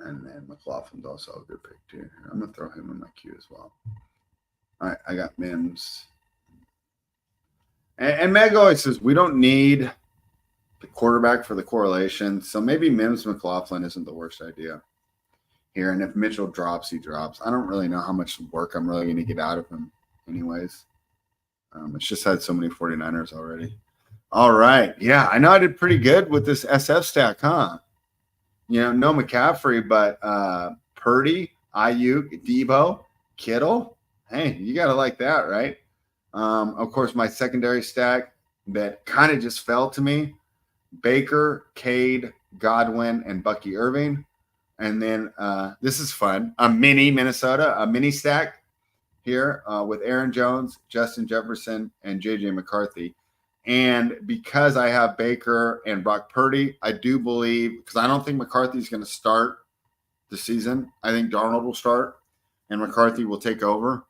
Speaker 1: And then McLaughlin's also a good pick too. I'm going to throw him in my queue as well. All right, I got Mims. And Meg always says we don't need the quarterback for the correlation. So maybe Mims McLaughlin isn't the worst idea here. And if Mitchell drops, he drops. I don't really know how much work I'm really going to get out of him anyways. It's just had so many 49ers already. All right. Yeah, I know I did pretty good with this SF stack, huh? You know, no McCaffrey, but Purdy, Ayuk, Debo, Kittle. Hey, you got to like that, right? Of course, my secondary stack that kind of just fell to me. Baker, Cade, Godwin, and Bucky Irving. And then this is fun. A mini stack here with Aaron Jones, Justin Jefferson, and J.J. McCarthy. And because I have Baker and Brock Purdy, I do believe, because I don't think McCarthy's going to start the season. I think Darnold will start, and McCarthy will take over.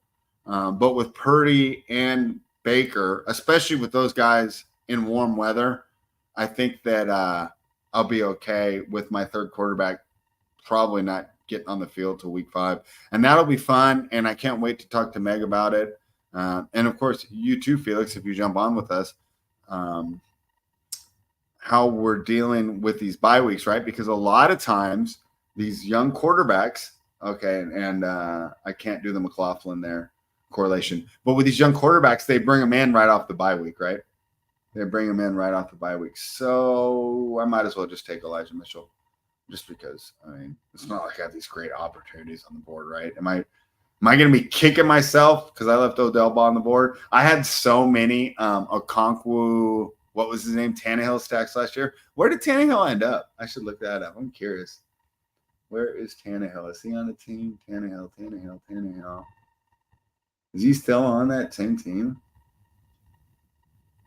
Speaker 1: But with Purdy and Baker, especially with those guys in warm weather, I think that I'll be okay with my third quarterback probably not getting on the field till week 5. And that'll be fun, and I can't wait to talk to Meg about it. And, of course, you too, Felix, if you jump on with us, how we're dealing with these bye weeks, right? Because a lot of times these young quarterbacks, okay, and I can't do the McLaughlin there correlation, but with these young quarterbacks, they bring them in right off the bye week, right? They bring them in right off the bye week. So I might as well just take Elijah Mitchell just because, I mean, it's not like I have these great opportunities on the board, right? Am I going to be kicking myself because I left Odell Ball on the board? I had so many Okonkwo, what was his name, Tannehill stacks last year. Where did Tannehill end up? I should look that up. I'm curious. Where is Tannehill? Is he on the team? Tannehill. Is he still on that same team?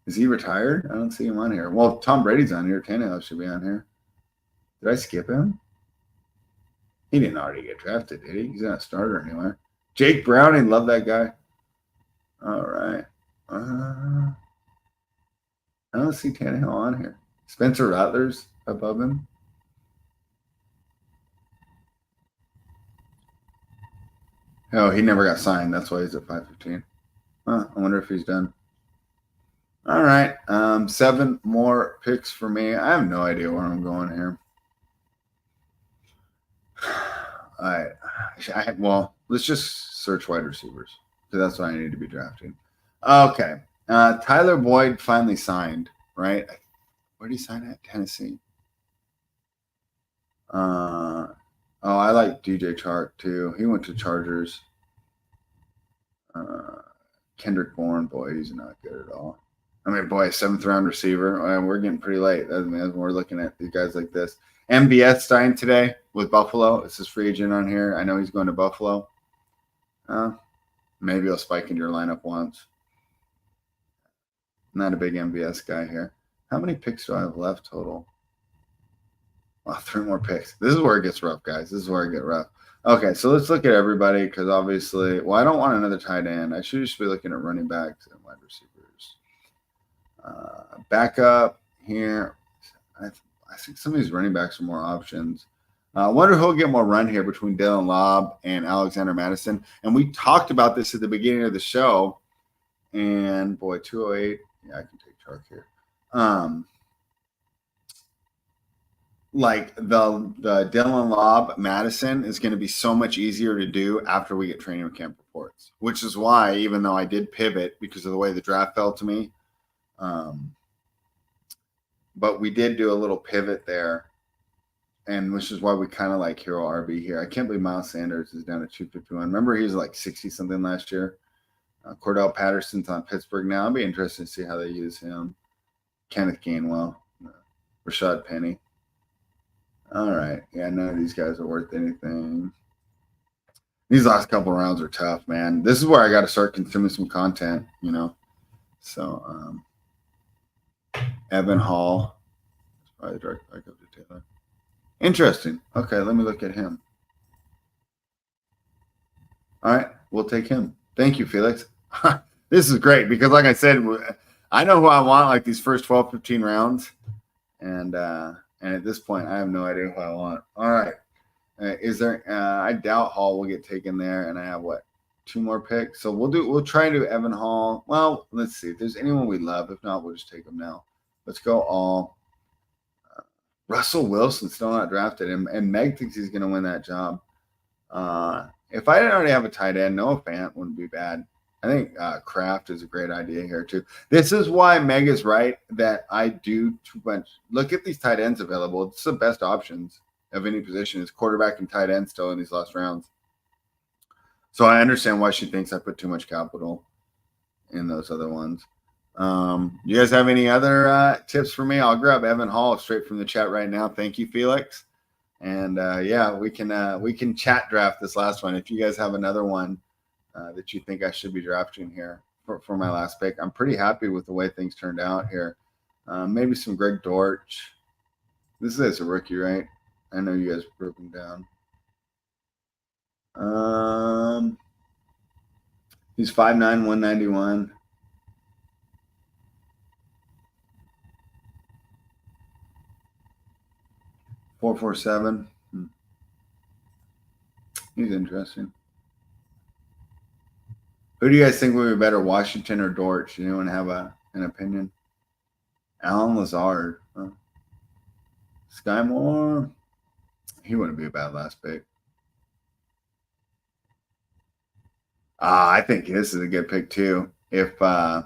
Speaker 1: Is he retired? I don't see him on here. Well, Tom Brady's on here. Tannehill should be on here. Did I skip him? He didn't already get drafted, did he? He's not a starter anywhere. Jake Browning, love that guy. All right. I don't see Tannehill on here. Spencer Rattler's above him. Oh, he never got signed. That's why he's at 515. I wonder if he's done. All right. 7 more picks for me. I have no idea where I'm going here. All right. Well, let's just search wide receivers because that's what I need to be drafting. Okay. Tyler Boyd finally signed, right? Where did he sign at? Tennessee. I like DJ Chark too. He went to Chargers. Kendrick Bourne, boy, he's not good at all. I mean, boy, 7th-round receiver. We're getting pretty late as we're looking at these guys like this. MBS signed today with Buffalo. It's his free agent on here. I know he's going to Buffalo. Maybe he'll spike into your lineup once. Not a big MBS guy here. How many picks do I have left total? Wow, 3 more picks. This is where it gets rough, guys. This is where it gets rough. Okay, so let's look at everybody because obviously, well, I don't want another tight end. I should just be looking at running backs and wide receivers. Backup here. I think some of these running backs are more options. I wonder who'll get more run here between Dylan Lobb and Alexander Madison. And we talked about this at the beginning of the show. And boy, 208. Yeah, I can take Chark here. Like the Dylan Lobb Madison is going to be so much easier to do after we get training camp reports, which is why, even though I did pivot because of the way the draft fell to me, but we did do a little pivot there, and which is why we kind of like Hero RB here. I can't believe Miles Sanders is down to 251. Remember, he was like 60-something last year. Cordell Patterson's on Pittsburgh now. I'll be interested to see how they use him. Kenneth Gainwell, Rashad Penny. All right. Yeah, none of these guys are worth anything. These last couple rounds are tough, man. This is where I got to start consuming some content, you know. So, Evan Hall. Probably direct back up to Taylor. Interesting. Okay, let me look at him. All right, we'll take him. Thank you, Felix. This is great because, like I said, I know who I want like these first 12, 15 rounds. And at this point, I have no idea who I want. All right. Is there I doubt Hall will get taken there, and I have what? 2 more picks. So we'll try to do Evan Hall. Well, let's see. If there's anyone we love, if not, we'll just take them now. Let's go all. Russell Wilson still not drafted him, and Meg thinks he's going to win that job. If I didn't already have a tight end, Noah Fant wouldn't be bad. I think Kraft is a great idea here too. This is why Meg is right that I do too much. Look at these tight ends available. It's the best options of any position is quarterback and tight end still in these last rounds. So I understand why she thinks I put too much capital in those other ones. You guys have any other tips for me? I'll grab Evan Hall straight from the chat right now. Thank you, Felix. And yeah, we can chat draft this last one. If you guys have another one that you think I should be drafting here for my last pick, I'm pretty happy with the way things turned out here. Maybe some Greg Dortch. This is a rookie, right? I know you guys broke him down. He's 5'9", 191. .447. He's interesting. Who do you guys think would be better, Washington or Dortch? Anyone have an opinion? Alan Lazard. Huh? Sky Moore. He wouldn't be a bad last pick. I think this is a good pick too. If I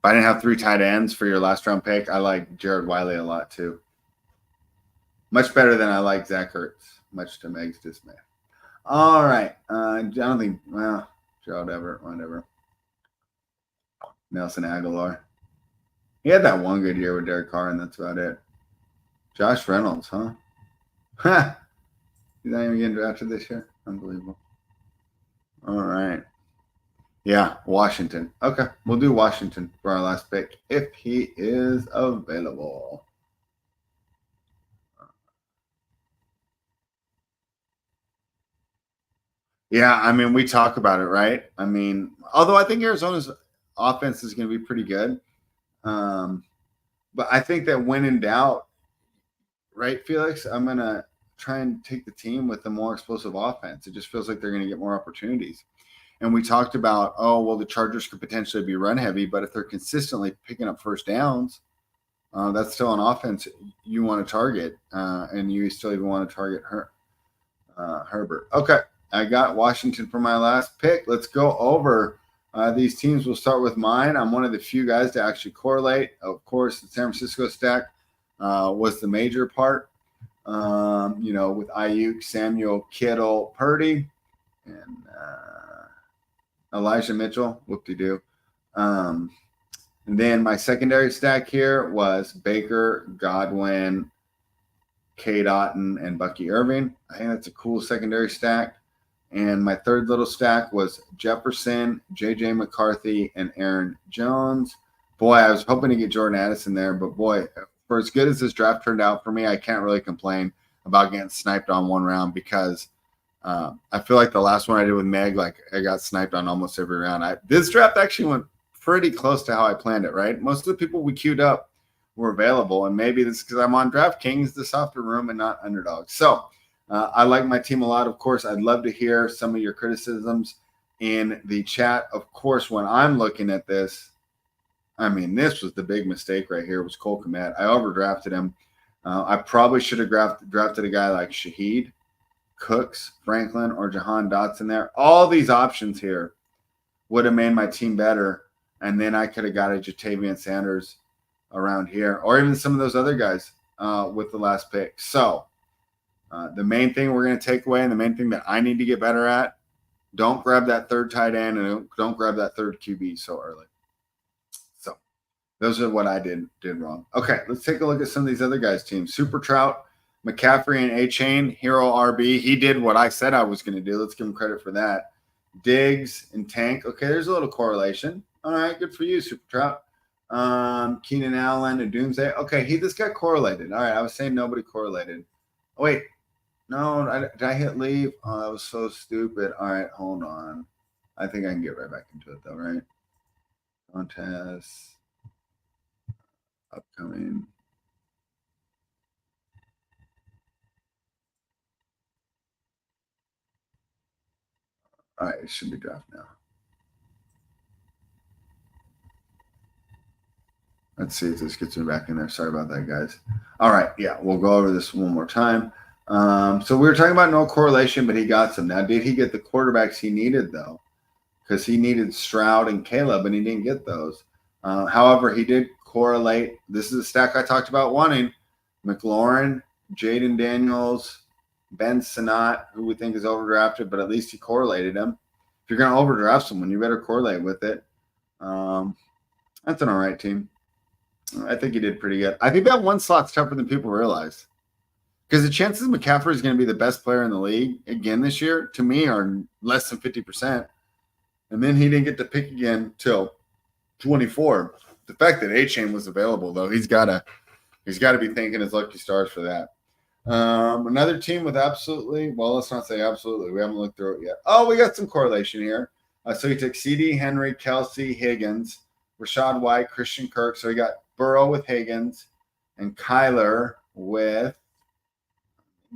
Speaker 1: didn't have 3 tight ends for your last round pick, I like Jared Wiley a lot too. Much better than I like Zach Ertz, much to Meg's dismay. All right. I don't think, well, Gerald Everett, whatever. Nelson Aguilar. He had that one good year with Derek Carr, and that's about it. Josh Reynolds, huh? Ha! He's not even getting drafted this year? Unbelievable. All right. Yeah, Washington. Okay, we'll do Washington for our last pick if he is available. Yeah, I mean, we talk about it, right? I mean, although I think Arizona's offense is going to be pretty good. But I think that when in doubt, right, Felix, I'm going to try and take the team with the more explosive offense. It just feels like they're going to get more opportunities. And we talked about, oh, well, the Chargers could potentially be run heavy, but if they're consistently picking up first downs, that's still an offense you want to target, and you still even want to target Herbert. Okay, I got Washington for my last pick. Let's go over these teams. We'll start with mine. I'm one of the few guys to actually correlate. Of course, the San Francisco stack was the major part, with Ayuk, Samuel, Kittle, Purdy, and Elijah Mitchell, whoop-de-doo. And then my secondary stack here was Baker, Godwin, Cade Otton, and Bucky Irving. I think that's a cool secondary stack. And my third little stack was Jefferson, J.J. McCarthy, and Aaron Jones. Boy, I was hoping to get Jordan Addison there, but boy, for as good as this draft turned out for me, I can't really complain about getting sniped on one round because I feel like the last one I did with Meg, like I got sniped on almost every round. This draft actually went pretty close to how I planned it, right? Most of the people we queued up were available, and maybe this is because I'm on DraftKings, the softer room, and not Underdog. So I like my team a lot. Of course, I'd love to hear some of your criticisms in the chat. Of course, when I'm looking at this, I mean, this was the big mistake right here was Cole Kmet. I overdrafted him. I probably should have drafted a guy like Shaheed, Cooks, Franklin, or Jahan Dotson there. All these options here would have made my team better, and then I could have got a Jatavian Sanders around here, or even some of those other guys with the last pick. So the main thing we're going to take away, and the main thing that I need to get better at, don't grab that third tight end and don't grab that third QB so early. So those are what I did wrong. Okay, let's take a look at some of these other guys' teams. Super Trout, McCaffrey, and A-Chain, Hero RB. He did what I said I was going to do. Let's give him credit for that. Diggs and Tank. Okay, there's a little correlation. All right, good for you, Super Trout. Keenan Allen and Doomsday. Okay, this got correlated. All right, I was saying nobody correlated. Oh, wait. No, did I hit leave? Oh, that was so stupid. All right, hold on. I think I can get right back into it, though, right? Contest. Upcoming. All right, it should be draft now. Let's see if this gets me back in there. Sorry about that, guys. All right, yeah, we'll go over this one more time. So we were talking about no correlation, but he got some. Now, did he get the quarterbacks he needed, though? Because he needed Stroud and Caleb, and he didn't get those. However, he did correlate. This is a stack I talked about wanting. McLaurin, Jaden Daniels, Ben Sinnott, who we think is overdrafted, but at least he correlated him. If you're going to overdraft someone, you better correlate with it. That's an all right team. I think he did pretty good. I think that one slot's tougher than people realize. Because the chances McCaffrey is going to be the best player in the league again this year, to me, are less than 50%. And then he didn't get to pick again till 24. The fact that A-Chain was available, though, he's got to be thanking his lucky stars for that. Another team with absolutely, well, let's not say absolutely. We haven't looked through it yet. Oh, we got some correlation here. So he took CD, Henry, Kelsey, Higgins, Rashad White, Christian Kirk. So he got Burrow with Higgins and Kyler with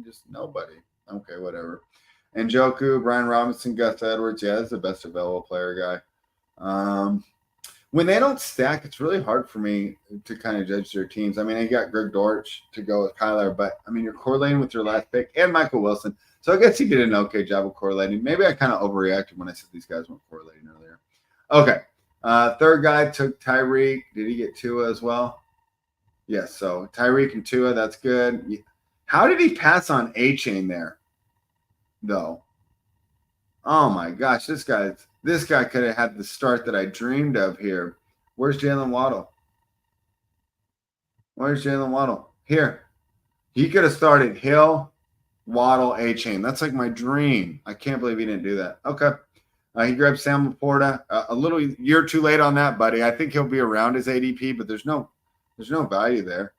Speaker 1: just nobody. Okay, whatever. And Njoku, Brian Robinson, Gus Edwards. Yeah, that's the best available player guy. When they don't stack, it's really hard for me to kind of judge their teams. I mean, I got Greg Dortch to go with Kyler, but I mean, you're correlating with your last pick and Michael Wilson. So I guess he did an okay job of correlating. Maybe I kind of overreacted when I said these guys weren't correlating earlier. Okay. Third guy took Tyreek. Did he get Tua as well? Yes. So Tyreek and Tua, that's good. How did he pass on A-Chain there, though? Oh my gosh, this guy could have had the start that I dreamed of here. Where's Jalen Waddle? Where's Jalen Waddle? Here. He could have started Hill, Waddle, A-Chain. That's like my dream. I can't believe he didn't do that. Okay. He grabbed Sam Laporta. A little year too late on that, buddy. I think he'll be around his ADP, but there's no value there.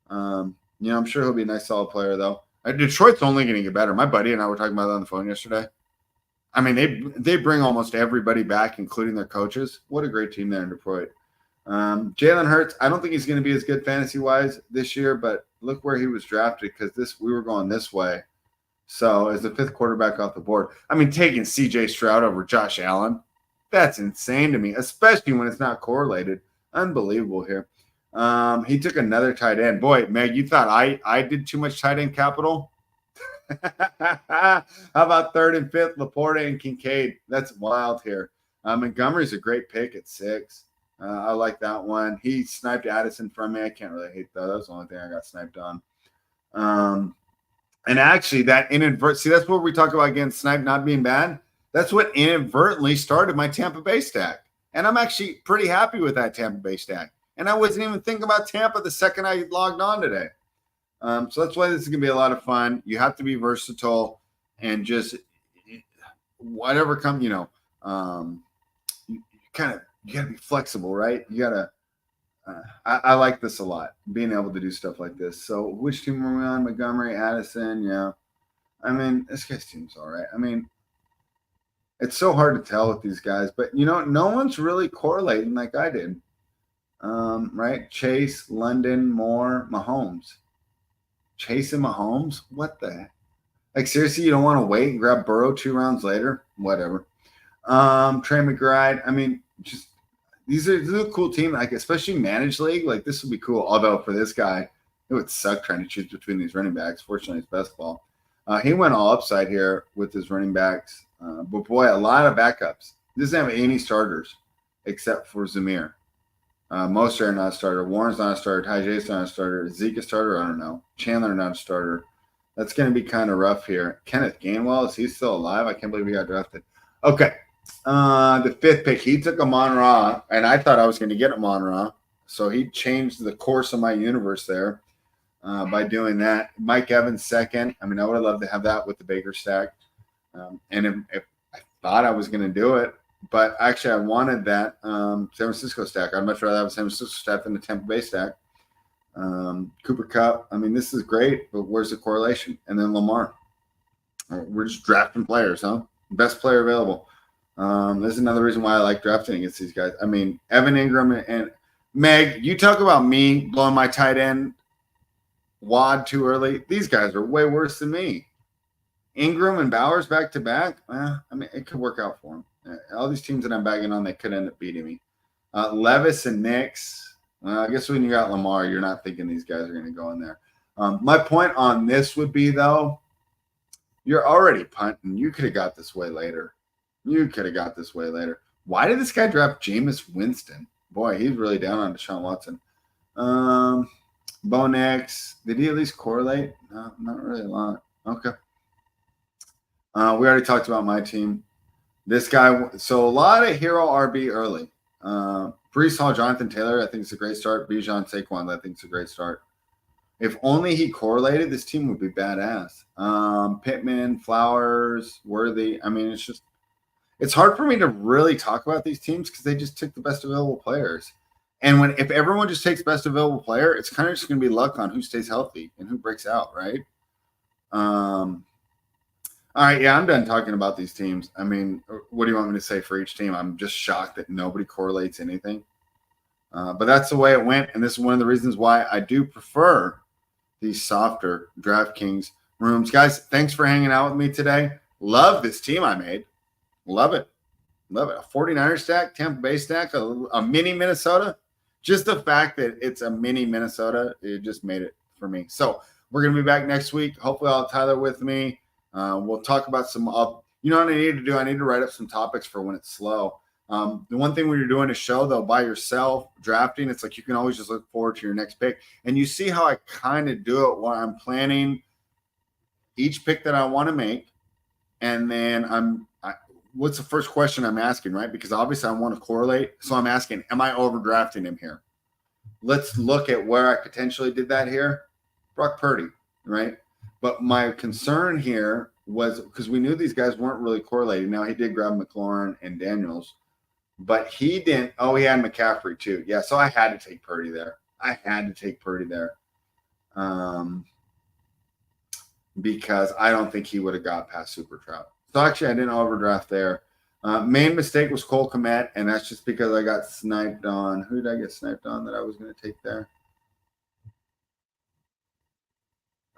Speaker 1: I'm sure he'll be a nice, solid player, though. Detroit's only going to get better. My buddy and I were talking about that on the phone yesterday. I mean, they bring almost everybody back, including their coaches. What a great team there in Detroit. Jalen Hurts, I don't think he's going to be as good fantasy-wise this year, but look where he was drafted because we were going this way. So as the fifth quarterback off the board, I mean, taking C.J. Stroud over Josh Allen, that's insane to me, especially when it's not correlated. Unbelievable here. He took another tight end. Boy, Meg, you thought I did too much tight end capital? How about third and fifth, Laporta and Kincaid? That's wild here. Montgomery's a great pick at 6. I like that one. He sniped Addison from me. I can't really hate that. That was the only thing I got sniped on. And actually, that inadvertent – see, that's what we talk about, again, snipe not being bad. That's what inadvertently started my Tampa Bay stack. And I'm actually pretty happy with that Tampa Bay stack. And I wasn't even thinking about Tampa the second I logged on today. So that's why this is going to be a lot of fun. You have to be versatile and just whatever comes, you got to be flexible, right? You got to, I like this a lot, being able to do stuff like this. So which team are we on? Montgomery, Addison. Yeah. I mean, this guy's team's all right. I mean, it's so hard to tell with these guys, but no one's really correlating like I did. Right? Chase, London, Moore, Mahomes. Chase and Mahomes? What the heck? Like, seriously, you don't want to wait and grab Burrow 2 rounds later? Whatever. Trey McBride. I mean, just these are a cool team. Like, especially managed league. Like, this would be cool. Although for this guy, it would suck trying to choose between these running backs. Fortunately, it's best ball. He went all upside here with his running backs. But boy, a lot of backups. He doesn't have any starters except for Zamir. Mostert not a starter. Warren's not a starter. Tyjae's not a starter. Zeke a starter? I don't know. Chandler not a starter. That's going to be kind of rough here. Kenneth Gainwell, is he still alive? I can't believe he got drafted. Okay. The 5th pick, he took Amon-Ra, and I thought I was going to get Amon-Ra. So he changed the course of my universe there by doing that. Mike Evans 2nd. I mean, I would have loved to have that with the Baker stack. And if I thought I was going to do it, but actually I wanted that San Francisco stack. I'd much rather have a San Francisco stack than the Tampa Bay stack. Cooper Kupp. I mean, this is great, but where's the correlation? And then Lamar. We're just drafting players, huh? Best player available. There's another reason why I like drafting against these guys. I mean, Evan Ingram and Meg, you talk about me blowing my tight end wad too early. These guys are way worse than me. Ingram and Bowers back to back. I mean, it could work out for them. All these teams that I'm bagging on, they could end up beating me. Levis and Knicks. I guess when you got Lamar, you're not thinking these guys are going to go in there. My point on this would be, though, you're already punting. You could have got this way later. Why did this guy draft Jameis Winston? Boy, he's really down on Deshaun Watson. Bo Nix. Did he at least correlate? No, not really a lot. Okay. We already talked about my team. This guy, so a lot of hero RB early. Breece Hall, Jonathan Taylor, I think it's a great start. Bijan Saquon, I think it's a great start. If only he correlated, this team would be badass. Pittman, Flowers, Worthy. I mean, it's hard for me to really talk about these teams because they just took the best available players. And if everyone just takes best available player, it's kind of just going to be luck on who stays healthy and who breaks out, right? All right, yeah, I'm done talking about these teams. I mean, what do you want me to say for each team? I'm just shocked that nobody correlates anything. But that's the way it went, and this is one of the reasons why I do prefer these softer DraftKings rooms. Guys, thanks for hanging out with me today. Love this team I made. Love it. A 49er stack, Tampa Bay stack, a mini Minnesota. Just the fact that it's a mini Minnesota, it just made it for me. So we're going to be back next week. Hopefully I'll have Tyler with me. We'll talk about some you know what I need to do? I need to write up some topics for when it's slow. The one thing when you're doing a show, though, by yourself, drafting, it's like you can always just look forward to your next pick. And you see how I kind of do it while I'm planning each pick that I want to make. And then what's the first question I'm asking, right? Because obviously I want to correlate. So I'm asking, am I overdrafting him here? Let's look at where I potentially did that here. Brock Purdy, right? But my concern here was because we knew these guys weren't really correlating. Now, he did grab McLaurin and Daniels, but he didn't. Oh, he had McCaffrey too. Yeah, so I had to take Purdy there. Because I don't think he would have got past Super Trout. So actually, I didn't overdraft there. Main mistake was Cole Kmet, and that's just because I got sniped on. Who did I get sniped on that I was going to take there?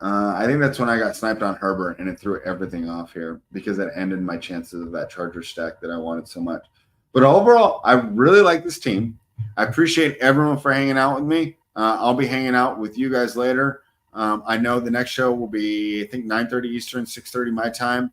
Speaker 1: I think that's when I got sniped on Herbert, and it threw everything off here because it ended my chances of that Charger stack that I wanted so much. But overall, I really like this team. I appreciate everyone for hanging out with me. I'll be hanging out with you guys later. I know the next show will be, I think, 9:30 Eastern, 6:30 my time.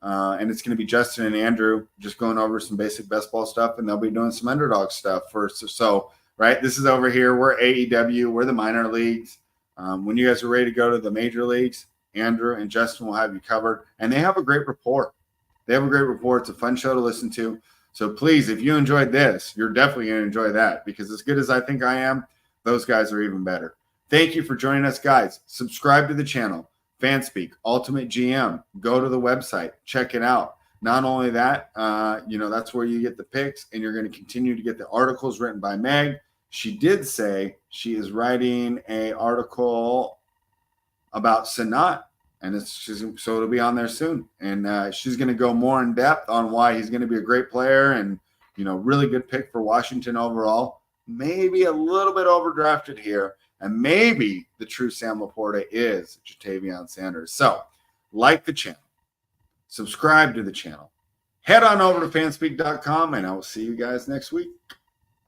Speaker 1: And it's going to be Justin and Andrew just going over some basic best ball stuff, and they'll be doing some underdog stuff first. So, right, this is over here. We're AEW. We're the minor leagues. When you guys are ready to go to the major leagues, Andrew and Justin will have you covered, and they have a great rapport. They have a great report. It's a fun show to listen to. So please, if you enjoyed this, you're definitely going to enjoy that, because as good as I think I am, those guys are even better. Thank you for joining us, guys. Subscribe to the channel, Fanspeak, Ultimate GM. Go to the website, check it out. Not only that, that's where you get the picks, and you're going to continue to get the articles written by Meg. She did say she is writing an article about Sanat, and so it'll be on there soon. And she's going to go more in depth on why he's going to be a great player and, really good pick for Washington overall. Maybe a little bit overdrafted here, and maybe the true Sam Laporta is Jatavion Sanders. So like the channel, subscribe to the channel, head on over to fanspeak.com, and I will see you guys next week.